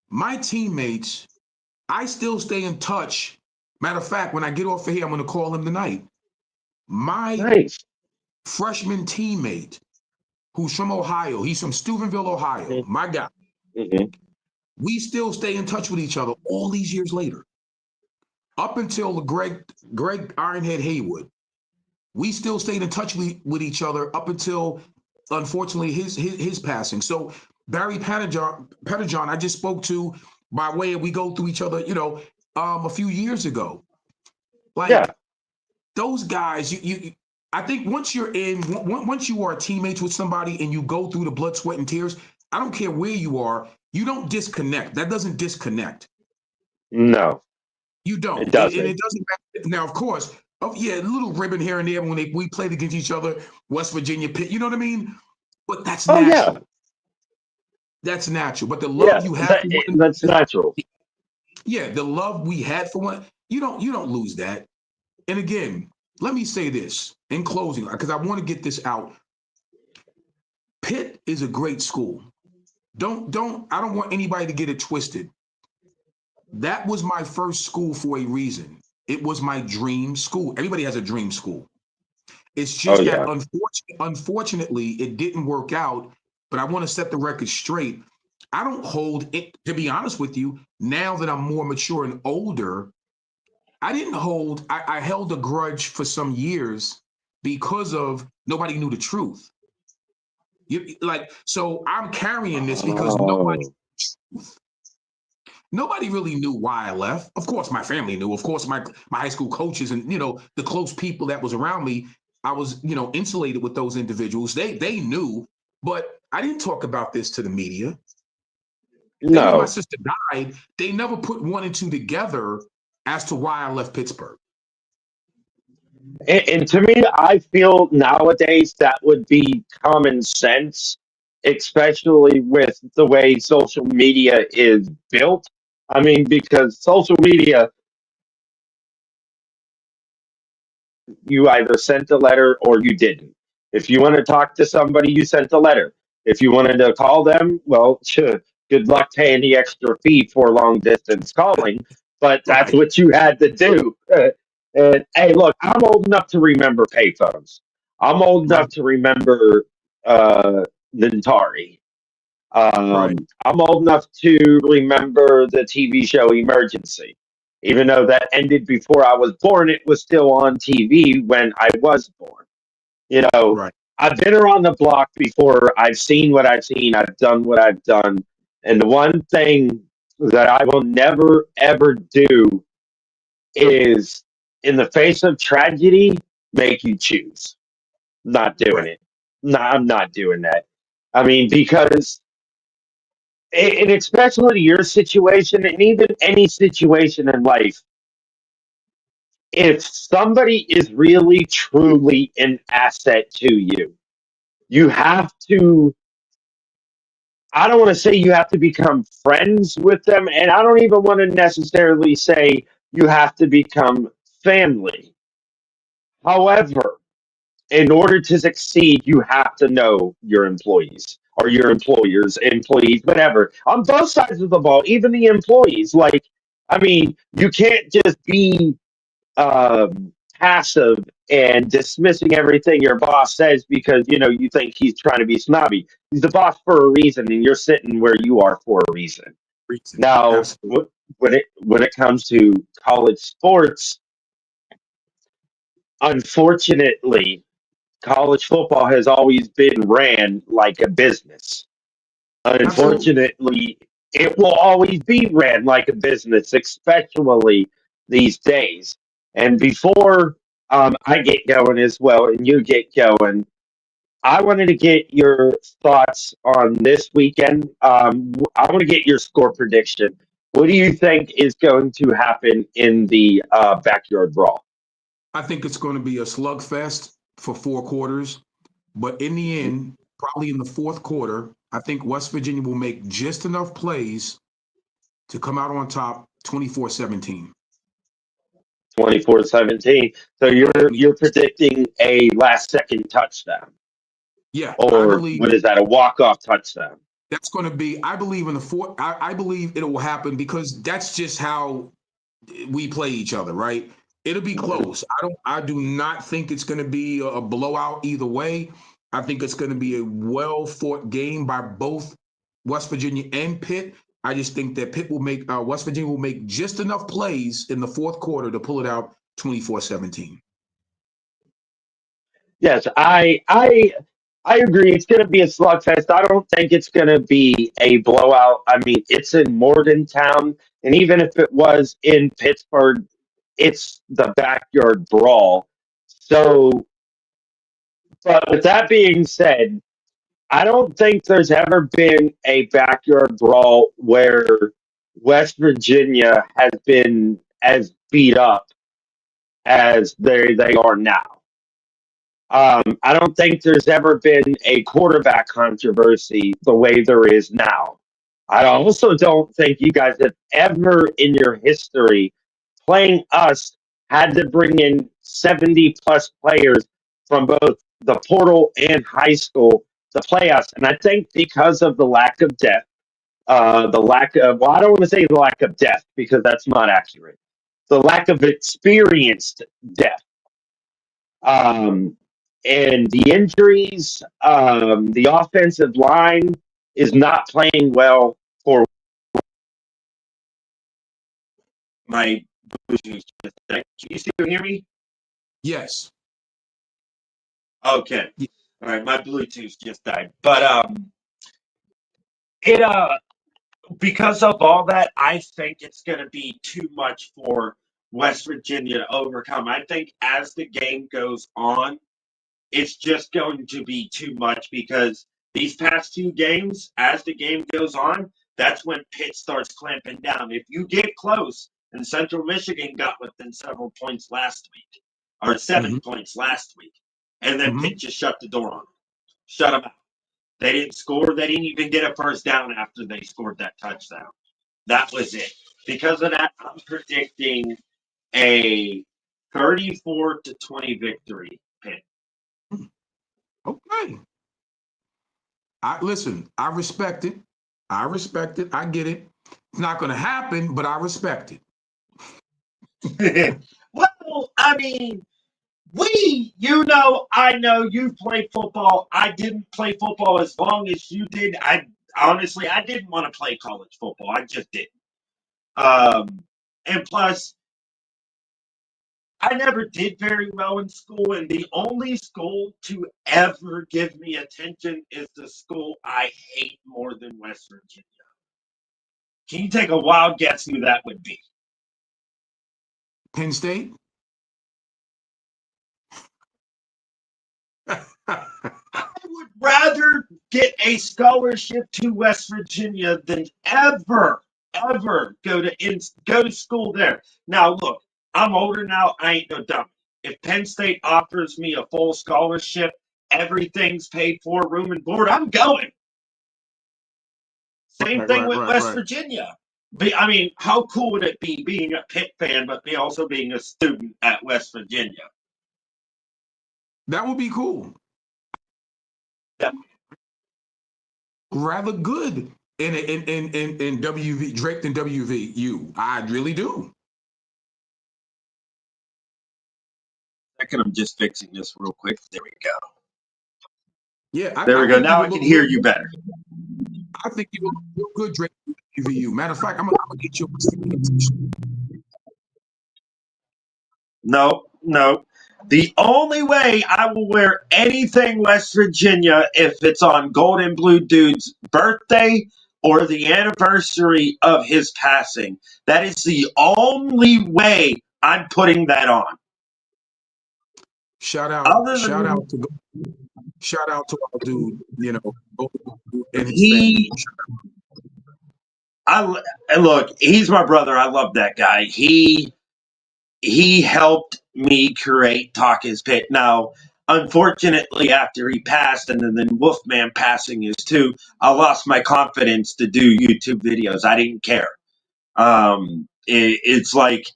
My teammates, I still stay in touch. Matter of fact, when I get off of here, I'm going to call him tonight. My Nice. freshman teammate, who's from Ohio, he's from Steubenville, Ohio, Mm-hmm. my guy. Mm-hmm. We still stay in touch with each other all these years later. Up until the Greg Ironhead Haywood, we still stayed in touch with each other up until, unfortunately, his passing. So Barry Pettijohn, I just spoke to, by way of, we go through each other, a few years ago. Yeah. Like, those guys, I think once you are teammates with somebody and you go through the blood, sweat, and tears, I don't care where you are, you don't disconnect. That doesn't disconnect. No, You it don't. And doesn't. it doesn't matter. Now, of course, a little ribbon here and there when we played against each other, West Virginia, Pitt, you know what I mean? But that's Oh yeah. natural. That's natural. But the love Yeah. you have for one That's another, natural. yeah, the love we had for one, you don't lose that. And again, let me say this in closing, because I want to get this out. Pitt is a great school. I don't want anybody to get it twisted. That was my first school for a reason. It was my dream school. Everybody has a dream school. It's Oh just that yeah. unfortunately it didn't work out. But I want to set the record straight. I don't hold it, to be honest with you, now that I'm more mature and older. I held a grudge for some years because of nobody knew the truth. So I'm carrying this because Oh. nobody really knew why I left. Of course, my family knew. Of course, my high school coaches and the close people that was around me. I was insulated with those individuals. They knew, but I didn't talk about this to the media. Then when my No. sister died, they never put one and two together as to why I left Pittsburgh. And to me, I feel nowadays that would be common sense, especially with the way social media is built. I mean, because social media, you either sent a letter or you didn't. If you want to talk to somebody, you sent a letter. If you wanted to call them, well, sure, good luck paying the extra fee for long distance calling, but that's Right, what you had to do. And hey, look, I'm old enough to remember payphones. I'm old right, enough to remember uh, Nintari. right, I'm old enough to remember the TV show Emergency. Even though that ended before I was born, it was still on TV when I was born. You know, right. I've been around the block before. I've seen what I've seen. I've done what I've done. And the one thing that I will never, ever do is, in the face of tragedy, make you choose. Not doing Right. it. No, I'm not doing that. I mean, because and especially your situation and even any situation in life, if somebody is really truly an asset to you, you have to, I don't want to say you have to become friends with them, and I don't even want to necessarily say you have to become family. However, in order to succeed, you have to know your employees or your employers, employees, whatever, on both sides of the ball, even the employees. Like, I mean, you can't just be passive and dismissing everything your boss says because you think he's trying to be snobby. He's the boss for a reason, and you're sitting where you are for a reason. Reason. Now, Absolutely. when it comes to college sports, unfortunately, college football has always been ran like a business. Absolutely. Unfortunately, it will always be ran like a business, especially these days. And before I get going as well, and you get going, I wanted to get your thoughts on this weekend. I want to get your score prediction. What do you think is going to happen in the backyard brawl? I think it's going to be a slugfest for 4 quarters, but in the end, probably in the fourth quarter, I think West Virginia will make just enough plays to come out on top 24-17. 24-17. So you're predicting a last second touchdown, Yeah, I or believe what is that? A walk off touchdown? that's going to be, I believe in the fourth, I believe it will happen because that's just how we play each other, right? It'll be close. I do not think it's going to be a blowout either way. I think it's going to be a well fought game by both West Virginia and Pitt. I just think that Pitt will make West Virginia will make just enough plays in the fourth quarter to pull it out 24-17. Yes, I agree. It's going to be a slugfest. I don't think it's going to be a blowout. I mean, it's in Morgantown, and even if it was in Pittsburgh, it's the backyard brawl. So, but with that being said, I don't think there's ever been a backyard brawl where West Virginia has been as beat up as they are now. I don't think there's ever been a quarterback controversy the way there is now. I also don't think you guys have ever in your history playing us had to bring in 70 plus players from both the portal and high school to play us. And I think because of the lack of depth, the lack of, well, I don't want to say the lack of depth because that's not accurate. The lack of experienced depth, um, and the injuries, the offensive line is not playing well for my Bluetooth. Can you still hear me? Yes. Okay. Yeah. All right. My Bluetooth just died. But it because of all that, I think it's gonna be too much for West Virginia to overcome. I think as the game goes on, it's just going to be too much because these past two games, as the game goes on, that's when Pitt starts clamping down. If you get close, and Central Michigan got within several points last week, or 7 Mm-hmm. points last week. And then Mm-hmm. Pitt just shut the door on them. Shut them out. They didn't score. They didn't even get a first down after they scored that touchdown. That was it. Because of that, I'm predicting a 34-20 victory, Pitt. Okay. Listen, I respect it. I respect it. I get it. It's not going to happen, but I respect it. Well, I mean, I know you play football. I didn't play football as long as you did. I didn't want to play college football. I just didn't. And plus, I never did very well in school, and the only school to ever give me attention is the school I hate more than West Virginia. Can you take a wild guess who that would be? Penn State? I would rather get a scholarship to West Virginia than ever go to school there. Now, look, I'm older now. I ain't no dummy. If Penn State offers me a full scholarship, everything's paid for, room and board, I'm going. Same thing with West Virginia. I mean, how cool would it be being a Pitt fan, but also being a student at West Virginia? That would be cool. Yeah. Rather good in WV Drake than WVU. I really do. Second, I'm just fixing this real quick. There we go. Yeah, there we go. Now I can hear you better. I think you look good, Drake, WVU. Matter of fact, I'm gonna get you No. The only way I will wear anything West Virginia if it's on Golden Blue Dude's birthday or the anniversary of his passing. That is the only way I'm putting that on. Shout out to our dude, and his family. Look, he's my brother. I love that guy. He helped me create TALK-IS-PITT. Now, unfortunately, after he passed, and then Wolfman passing is too, I lost my confidence to do YouTube videos. I didn't care. It's like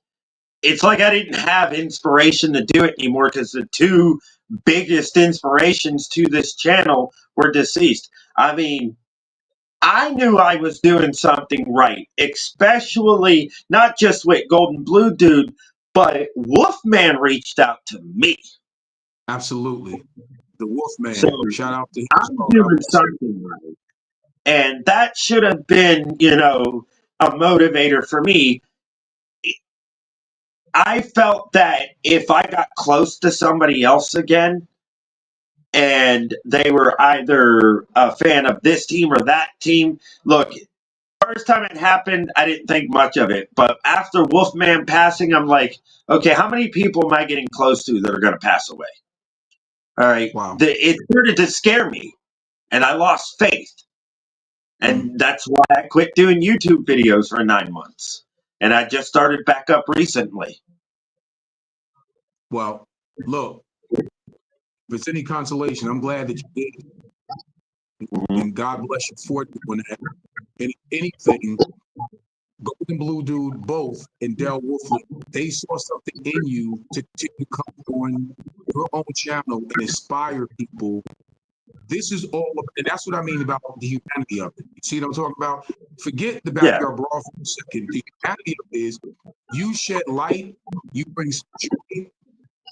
I didn't have inspiration to do it anymore because the two biggest inspirations to this channel were deceased. I mean, I knew I was doing something right, especially not just with Golden Blue Dude, but Wolfman reached out to me. Absolutely. The Wolfman. So, shout out to him. I'm doing something right. And that should have been, a motivator for me. I felt that if I got close to somebody else again, and they were either a fan of this team or that team, look, first time it happened, I didn't think much of it. But after Wolfman passing, I'm like, okay, how many people am I getting close to that are going to pass away? All right. Wow. It started to scare me, and I lost faith. And that's why I quit doing YouTube videos for 9 months. And I just started back up recently. Well, look, if it's any consolation, I'm glad that you did. And God bless you for doing that. And anything, Golden Blue Dude, both, and Del Wolfley, they saw something in you to continue to come on your own channel and inspire people. This is all, and that's what I mean about the humanity of it. You see what I'm talking about? Forget the backyard brawl for a second. The humanity of it is you shed light, you bring joy,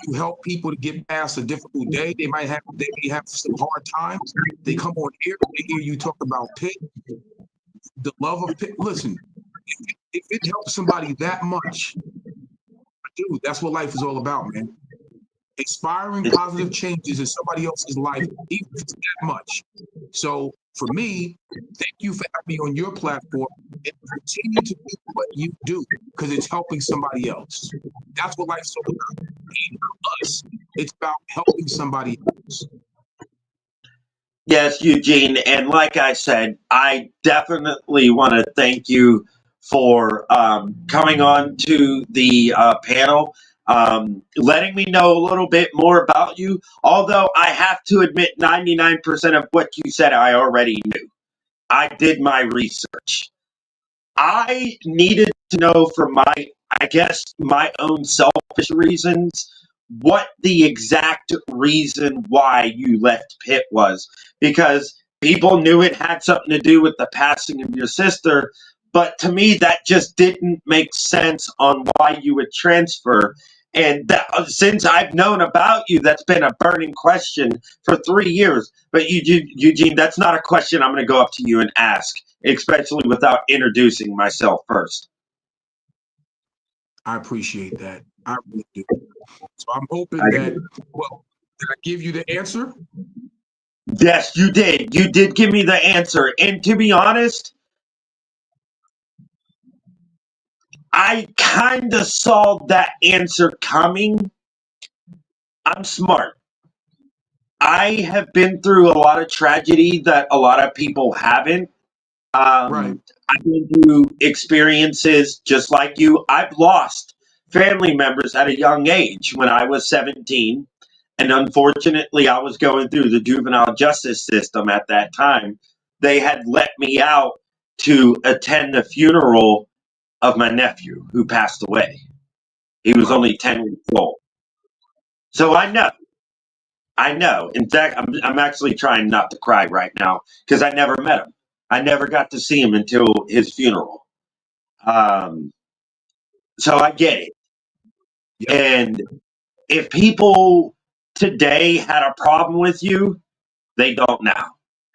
you help people to get past a difficult day. They may have some hard times. They come on here, they hear you talk about Pitt, the love of Pitt. Listen, if it helps somebody that much, dude, that's what life is all about, man. Inspiring positive changes in somebody else's life, even if it's that much. So for me, thank you for having me on your platform and continue to do what you do because it's helping somebody else. That's what life's all about. It's about us. It's about helping somebody else. Yes, Eugene. And like I said, I definitely want to thank you for coming on to the panel. letting me know a little bit more about you. Although I have to admit, 99% of what you said I already knew. I did my research. I needed to know for I guess, my own selfish reasons, what the exact reason why you left Pitt was. Because people knew it had something to do with the passing of your sister. But to me, that just didn't make sense on why you would transfer. And since I've known about you, that's been a burning question for 3 years. But Eugene, that's not a question I'm going to go up to you and ask, especially without introducing myself first. I appreciate that. I really do. So I'm hoping that, well, did I give you the answer? Yes, you did. You did give me the answer. And to be honest, I kind of saw that answer coming. I'm smart. I have been through a lot of tragedy that a lot of people haven't. Right. I've been through experiences just like you. I've lost family members at a young age when I was 17. And unfortunately, I was going through the juvenile justice system at that time. They had let me out to attend the funeral of my nephew who passed away. He was Wow. only 10 weeks old. So I know. I know. In fact, I'm actually trying not to cry right now because I never met him. I never got to see him until his funeral. Um, so I get it. Yep. And if people today had a problem with you, they don't now.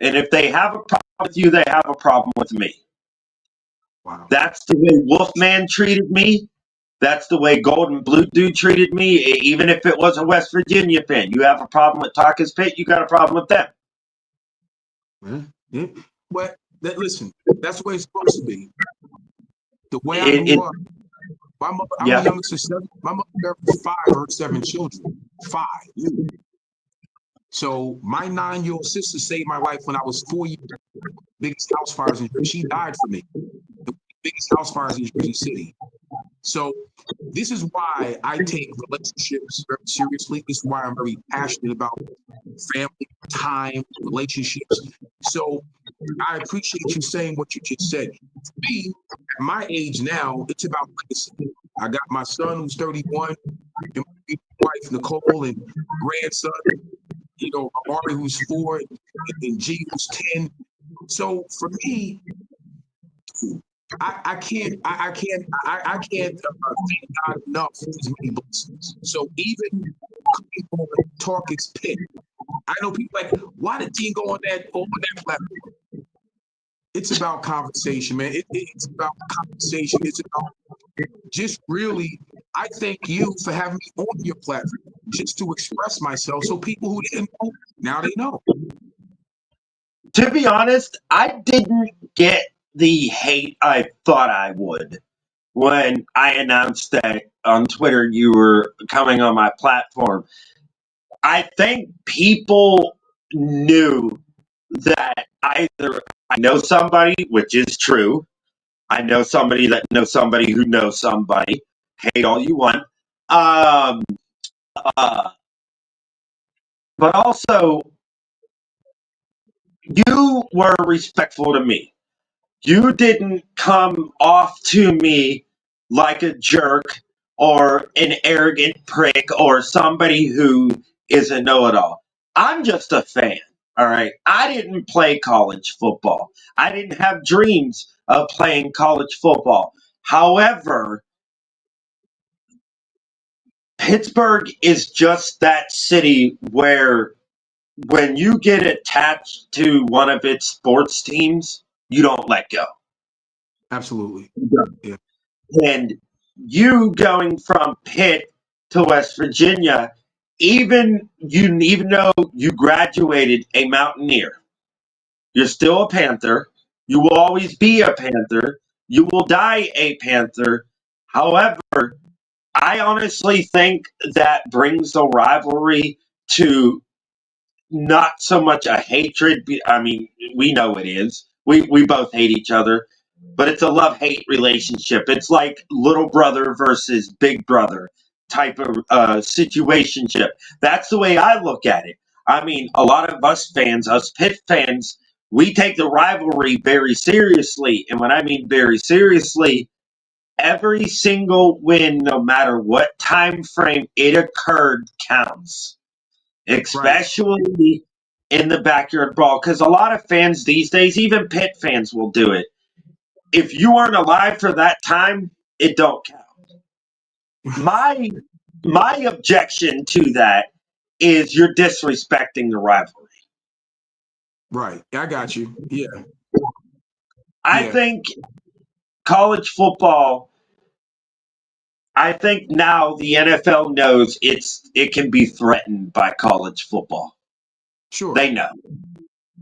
And if they have a problem with you, they have a problem with me. Wow. That's the way Wolfman treated me. That's the way Golden Blue Dude treated me. Even if it was a West Virginia fan, you have a problem with TALK-IS-PITT, you got a problem with them. Yeah. Well, listen, that's the way it's supposed to be. The way I grew up, my mother, I'm the youngest of 7. My mother had 5 or 7 children. 5. So my 9-year-old sister saved my life when I was 4 years old. Biggest house fires in Jersey. She died for me. The biggest house fires in Jersey City. So this is why I take relationships very seriously. This is why I'm very passionate about family, time, relationships. So I appreciate you saying what you just said. For me, at my age now, it's about legacy. I got my son who's 31, and my wife Nicole, and grandson, Amari who's 4, and G who's 10. So for me, I can't thank God enough for his many blessings. So even coming on TALK-IS-PITT, I know people like, why did Dean go on that platform? It's about conversation, man. It's about conversation. It's about just really, I thank you for having me on your platform just to express myself so people who didn't know, now they know. To be honest, I didn't get the hate I thought I would when I announced that on Twitter you were coming on my platform. I think people knew that either I know somebody, which is true. I know somebody that knows somebody who knows somebody. Hate all you want. Um, uh, but also, you were respectful to me. You didn't come off to me like a jerk or an arrogant prick or somebody who is a know-it-all. I'm just a fan. All right. I didn't play college football. I didn't have dreams of playing college football. However, Pittsburgh is just that city where when you get attached to one of its sports teams, you don't let go. Absolutely. Yeah. And you going from Pitt to West Virginia, even though you graduated a Mountaineer, you're still a Panther. You will always be a Panther. You will die a Panther. However, I honestly think that brings the rivalry to not so much a hatred. I mean, we know it is. We both hate each other, but it's a love-hate relationship. It's like little brother versus big brother. type of situationship. That's the way I look at it. I mean, a lot of us fans, us Pitt fans, we take the rivalry very seriously. And when I mean very seriously, every single win, no matter what time frame it occurred, counts, Right. especially in the backyard brawl. Because a lot of fans these days, even Pitt fans, will do it. If you weren't alive for that time, it don't count. My my objection to that is you're disrespecting the rivalry. Right. I got you. Yeah. I Yeah. think college football. I think now the NFL knows it can be threatened by college football. Sure. They know.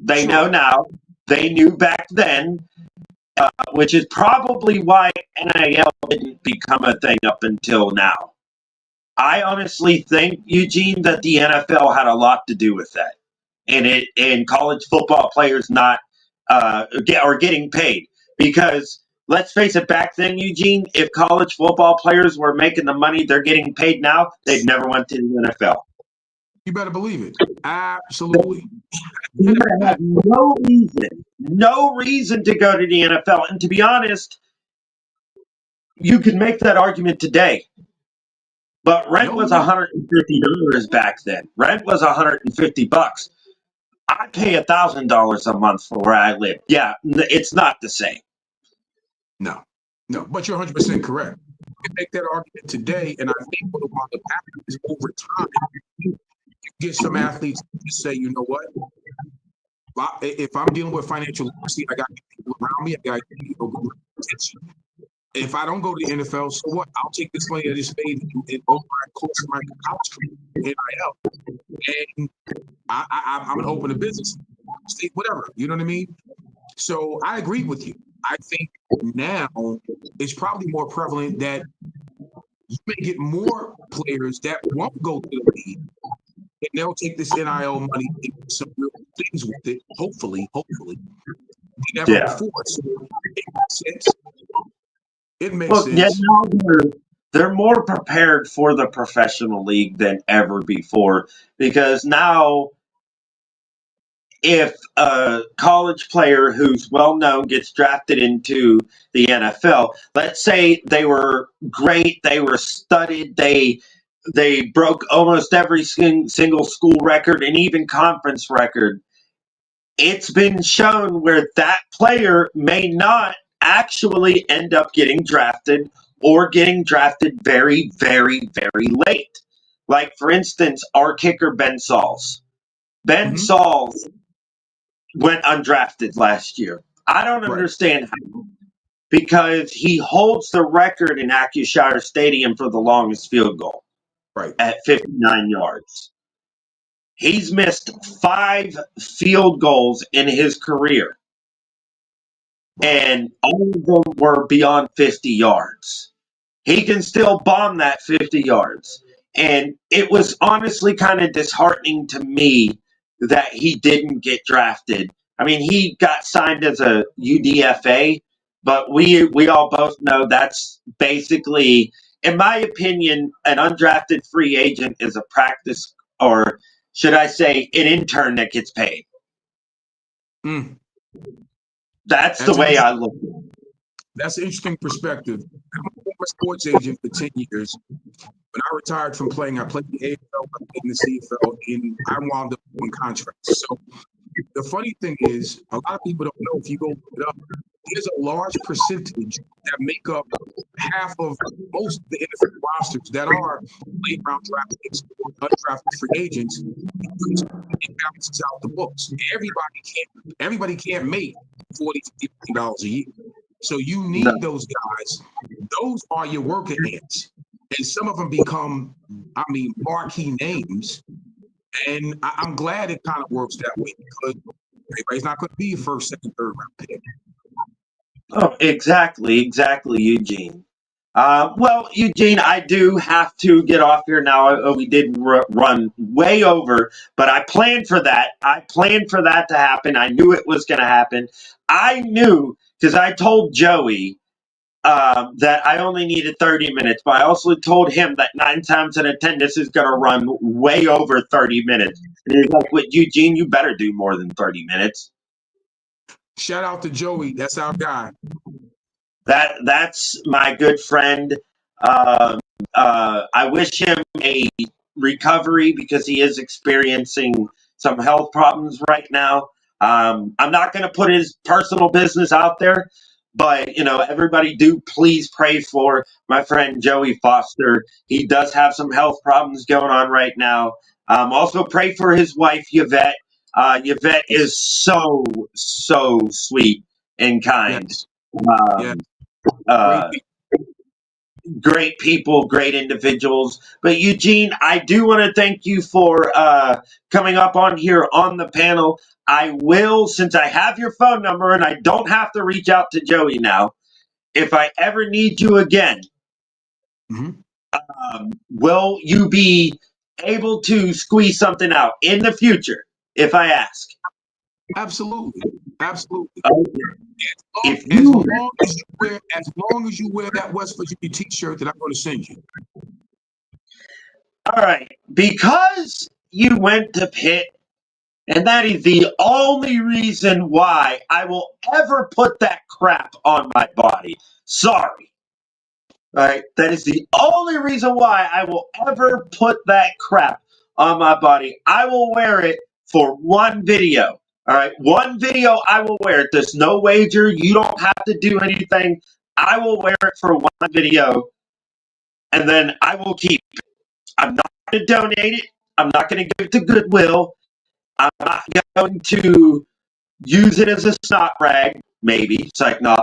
They know Sure. now. They knew back then, which is probably why NIL didn't become a thing up until now. I honestly think, Eugene, that the NFL had a lot to do with that, and college football players not getting paid, because let's face it, back then, Eugene, if college football players were making the money they're getting paid now, they'd never went to the NFL. You better believe it. Absolutely. You would have no reason to go to the NFL. And to be honest, you could make that argument today. But rent was No. $150 back then. Rent was $150. I pay $1,000 a month for where I live. Yeah, it's not the same. No. No. But you're 100% correct. You can make that argument today, and I think what will wind up happening is over time, you get some athletes to say, you know what? If I'm dealing with financial literacy, I got people around me. I got good attention. If I don't go to the NFL, so what? I'll take this money that is paid and over my course of my college career, NIL, and I'm gonna open a business, whatever. You know what I mean? So I agree with you. I think now it's probably more prevalent that you may get more players that won't go to the league, and they'll take this NIL money and do some real things with it. Hopefully, never before. So it makes sense. It makes sense. Now they're more prepared for the professional league than ever before, because now if a college player who's well known gets drafted into the NFL, let's say they were great, they were studied, they broke almost every single school record and even conference record. It's been shown where that player may not actually end up getting drafted, or getting drafted very, very, very late. Like, for instance, our kicker, Ben Sauls. Ben Sauls went undrafted last year. I don't understand how, because he holds the record in Accushire Stadium for the longest field goal at 59 yards. He's missed 5 field goals in his career, and all of them were beyond 50 yards. He can still bomb that 50 yards. And it was honestly kind of disheartening to me that he didn't get drafted. I mean, he got signed as a UDFA, but we all both know that's basically, in my opinion, an undrafted free agent is a practice, or should I say, an intern that gets paid. That's the way I look at it. That's an interesting perspective. I'm a former sports agent for 10 years. When I retired from playing, I played the AFL, I played in the CFL, and I wound up doing contracts. So the funny thing is, a lot of people don't know, if you go look it up, there's a large percentage that make up half of most of the NFL rosters that are late round draft picks or undrafted free agents, because it balances out the books. Everybody can't make $40, $50 million a year. So you need those guys. Those are your worker ants. And some of them become, marquee names. And I'm glad it kind of works that way, because everybody's not going to be a first, second, third round pick. Oh, exactly, Eugene. Well, Eugene, I do have to get off here now. We did run way over, but I planned for that. I planned for that to happen. I knew it was going to happen. I knew, because I told Joey that I only needed 30 minutes, but I also told him that 9 times out of 10, this is going to run way over 30 minutes. And he's like, "With Eugene, you better do more than 30 minutes." Shout out to Joey. That's our guy. That's my good friend. I wish him a recovery because he is experiencing some health problems right now. I'm not going to put his personal business out there, but everybody do please pray for my friend Joey Foster. He does have some health problems going on right now. Also pray for his wife Yvette. Yvette is so sweet and kind. Yes. Yeah. Uh, Great people, great individuals. But Eugene, I do want to thank you for coming up on here on the panel. I will, since I have your phone number and I don't have to reach out to Joey now, if I ever need you again, Mhm. will you be able to squeeze something out in the future if I ask? Absolutely. Absolutely. If As you long as you wear that West Virginia t-shirt that I'm going to send you. All right, because you went to Pitt, and that is the only reason why I will ever put that crap on my body. Sorry. All right, that is the only reason why I will ever put that crap on my body. I will wear it for one video. All right, one video I will wear it. There's no wager. You don't have to do anything. I will wear it for one video, and then I will keep it. I'm not going to donate it. I'm not going to give it to Goodwill. I'm not going to use it as a snot rag. Maybe it's like no.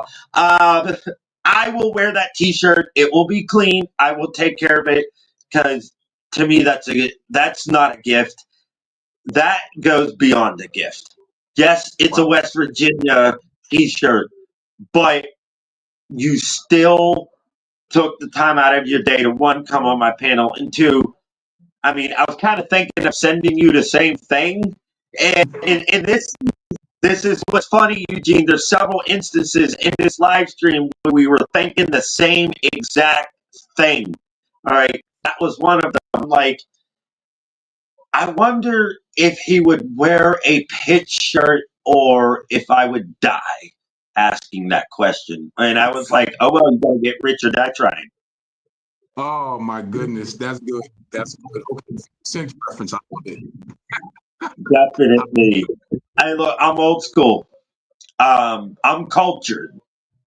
I will wear that T-shirt. It will be clean. I will take care of it because to me that's not a gift. That goes beyond a gift. Yes, it's a Wow. West Virginia T-shirt, but you still took the time out of your day to one, come on my panel, and two, I mean, I was kind of thinking of sending you the same thing. And this is what's funny, Eugene. There's several instances in this live stream where we were thinking the same exact thing. All right. That was one of them. Like, I wonder if he would wear a Pitt shirt or if I would die asking that question. And I was like, oh, well, you got to get rich or die trying. Oh my goodness. That's good. That's good. Okay. Sense reference. I love it. Definitely. I'm old school. I'm cultured.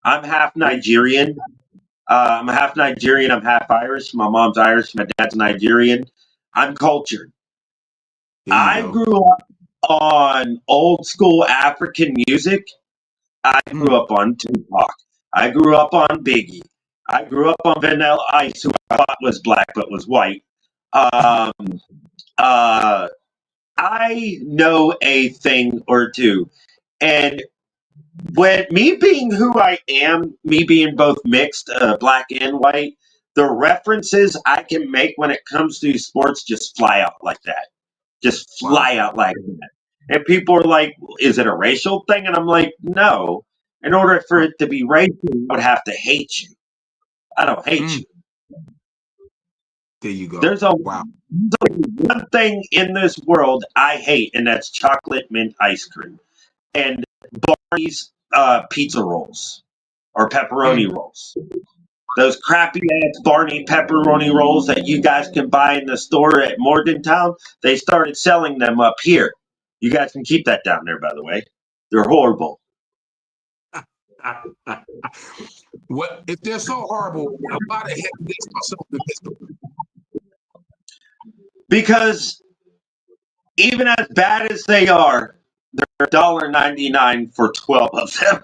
I'm half Nigerian. I'm half Nigerian. I'm half Irish. My mom's Irish. My dad's Nigerian. I'm cultured. There you I go. grew up on old school African music. I grew up on Tupac. I grew up on Biggie. I grew up on Vanilla Ice, who I thought was black but was white. Um, uh, I know a thing or two. And when me being who I am, me being both mixed, black and white, the references I can make when it comes to sports just fly out like that. Just Wow. fly out like that. And people are like, is it a racial thing? And I'm like, no. In order for it to be racial, I would have to hate you. I don't hate you. There you go. There's Wow. one thing in this world I hate, and that's chocolate mint ice cream and Barney's pizza rolls or pepperoni rolls. Those crappy ass Barney pepperoni rolls that you guys can buy in the store at Morgantown, they started selling them up here. You guys can keep that down there, by the way. They're horrible. What if they're so horrible? Why the heck did they start selling this? Because even as bad as they are, they're $1.99 for 12 of them.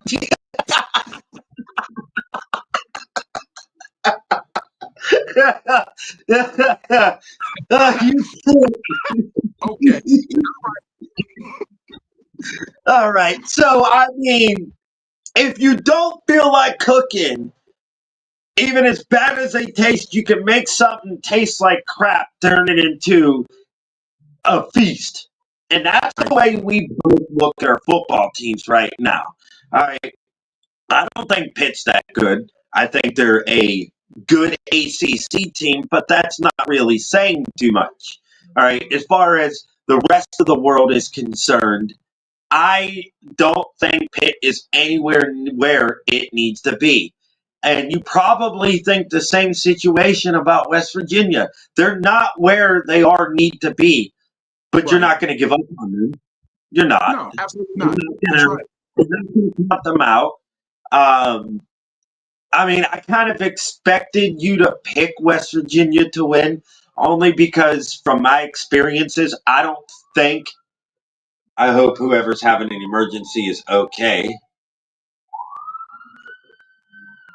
Okay. All right. So, I mean, if you don't feel like cooking, even as bad as they taste, you can make something taste like crap, turn it into a feast. And that's the way we both look at our football teams right now. All right. I don't think Pitt's that good. I think they're a good ACC team, but that's not really saying too much. All right. As far as the rest of the world is concerned, I don't think Pitt is anywhere where it needs to be. And you probably think the same situation about West Virginia. They're not where they are need to be, but you're Right. not going to give up on them. You're not. No, absolutely You're not. not That's going right. to cut them out. Um, I mean, I kind of expected you to pick West Virginia to win, only because from my experiences, I don't think. I hope whoever's having an emergency is okay.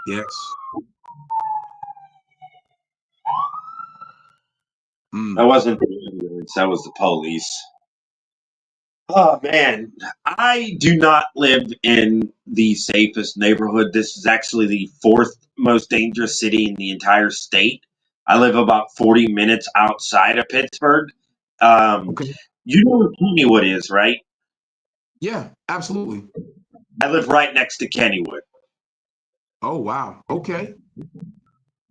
Yes. That Mm. wasn't the ambulance, that was the police. Oh man, I do not live in the safest neighborhood. This is actually the fourth most dangerous city in the entire state. I live about 40 minutes outside of Pittsburgh. Um, Okay. you know where Kennywood is, right? Yeah, absolutely. I live right next to Kennywood. Oh, wow. Okay.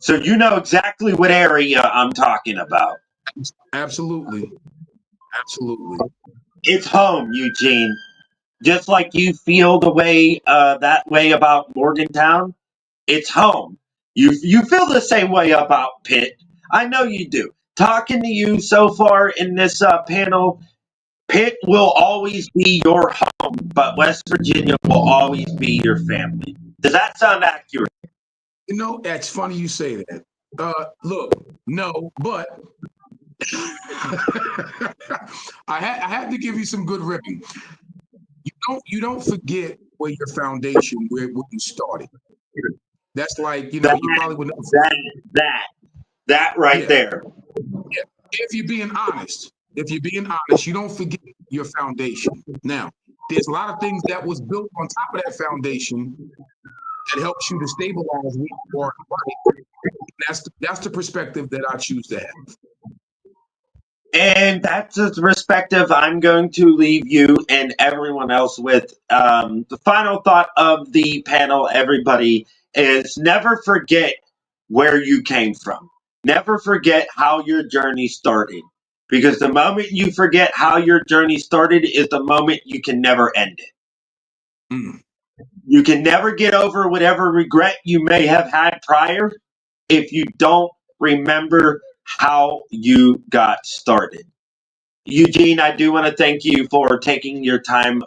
So you know exactly what area I'm talking about. Absolutely. Absolutely. It's home, Eugene. Just like you feel the way that way about Morgantown, it's home. You feel the same way about Pitt. I know you do. Talking to you so far in this panel, Pitt will always be your home, but West Virginia will always be your family. Does that sound accurate? You know, that's funny you say that. Look, no, but I had to give you some good ribbing. You don't forget where your foundation, where you started. That's like, That you probably would never. that that that right Yeah, there. yeah. If you're being honest, you don't forget your foundation. Now, there's a lot of things that was built on top of that foundation that helps you to stabilize where you are in life. That's the perspective that I choose to have. And that's the perspective I'm going to leave you and everyone else with. The final thought of the panel, everybody, is never forget where you came from. Never forget how your journey started. Because the moment you forget how your journey started is the moment you can never end it. Mm. You can never get over whatever regret you may have had prior if you don't remember how you got started. Eugene, I do want to thank you for taking your time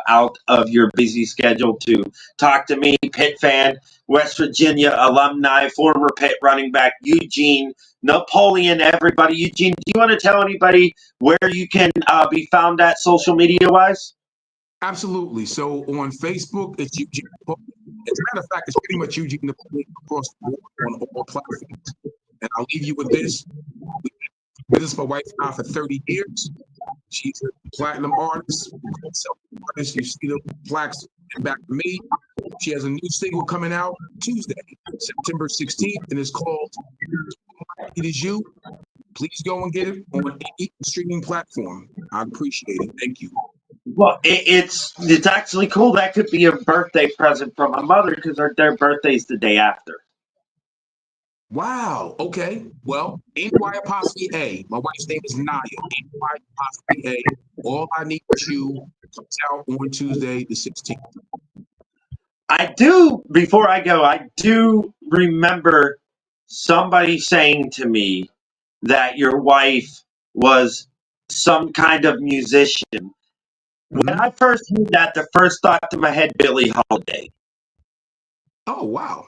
out of your busy schedule to talk to me, Pitt fan, West Virginia alumni, former Pitt running back, Eugene Napoleon, everybody. Eugene, do you want to tell anybody where you can be found at social media wise? Absolutely. So on Facebook, it's Eugene Napoleon. As a matter of fact, it's pretty much Eugene Napoleon across the board on all platforms. And I'll leave you with this. We've been with my wife now for 30 years. She's a platinum artist, gold selling artist. You see the plaques back to me. She has a new single coming out Tuesday, September 16th, and it's called It Is You. Please go and get it on any streaming platform. I'd appreciate it. Thank you. Well, it's actually cool. That could be a birthday present from my mother because their birthday's the day after. Wow. Okay. Well, NY apostrophe A. My wife's name is Naya. NY apostrophe A. All I Need Is You comes out on Tuesday, the 16th. I do, before I go, I do remember somebody saying to me that your wife was some kind of musician. When Mm-hmm. I first heard that, the first thought to my head, Billie Holiday. Oh, wow.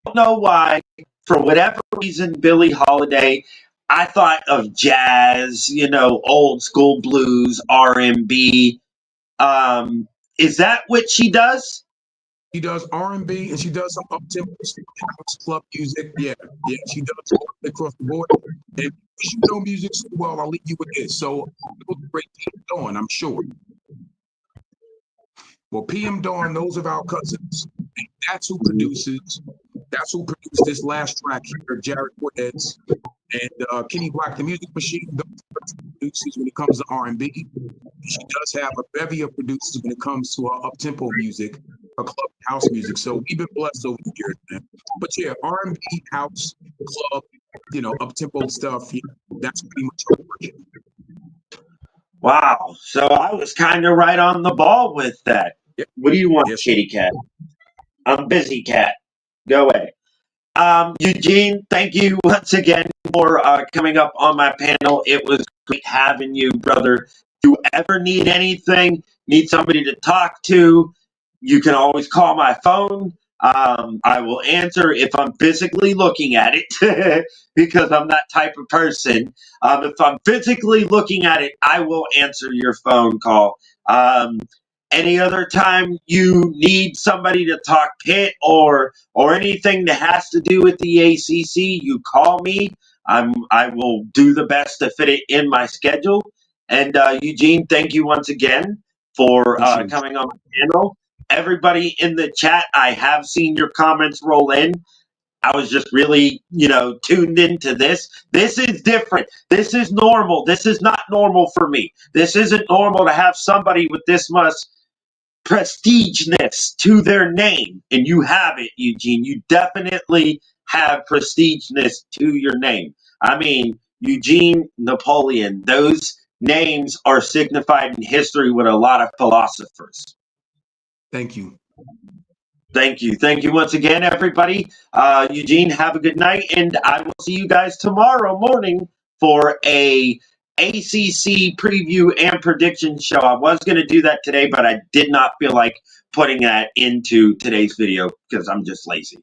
I don't know why, for whatever reason, Billie Holiday, I thought of jazz, old school blues, R&B. Um, is that what she does? She does R&B and she does some up-tempo house club music. Yeah, yeah, she does all across the board. And you know music so well, I'll leave you with this. So, great PM Dawn, I'm sure. Well, PM Dawn, those of our cousins. And that's who produces. That's who produced this last track here, Jared Cortez and Kenny Black, the Music Machine. Those producers when it comes to R&B. She does have a bevy of producers when it comes to her up-tempo music. a club house music. So we've been blessed over the years, man. But yeah, R&B, house, club, up tempo stuff. That's pretty much our worship. Wow. So I was kind of right on the ball with that. Yep. What do you want, Yes, kitty cat? I'm busy, cat. Go away. Eugene, thank you once again for coming up on my panel. It was great having you, brother. If you ever need anything, need somebody to talk to, you can always call my phone. I will answer if I'm physically looking at it because I'm that type of person. If I'm physically looking at it, I will answer your phone call. Any other time you need somebody to talk pit or anything that has to do with the ACC, you call me. I will do the best to fit it in my schedule. And Eugene, thank you once again for appreciate coming on the panel. Everybody in the chat, I have seen your comments roll in. I was just really, tuned into this. This is different. This is normal. This is not normal for me. This isn't normal to have somebody with this much prestigeness to their name. And you have it, Eugene. You definitely have prestigeness to your name. I mean, Eugene Napoleon, those names are signified in history with a lot of philosophers. Thank you. Thank you. Thank you once again, everybody. Eugene, have a good night, and I will see you guys tomorrow morning for a ACC preview and prediction show. I was going to do that today, but I did not feel like putting that into today's video because I'm just lazy.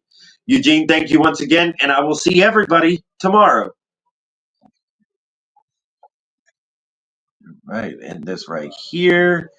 Eugene, thank you once again, and I will see everybody tomorrow. Right, and this right here.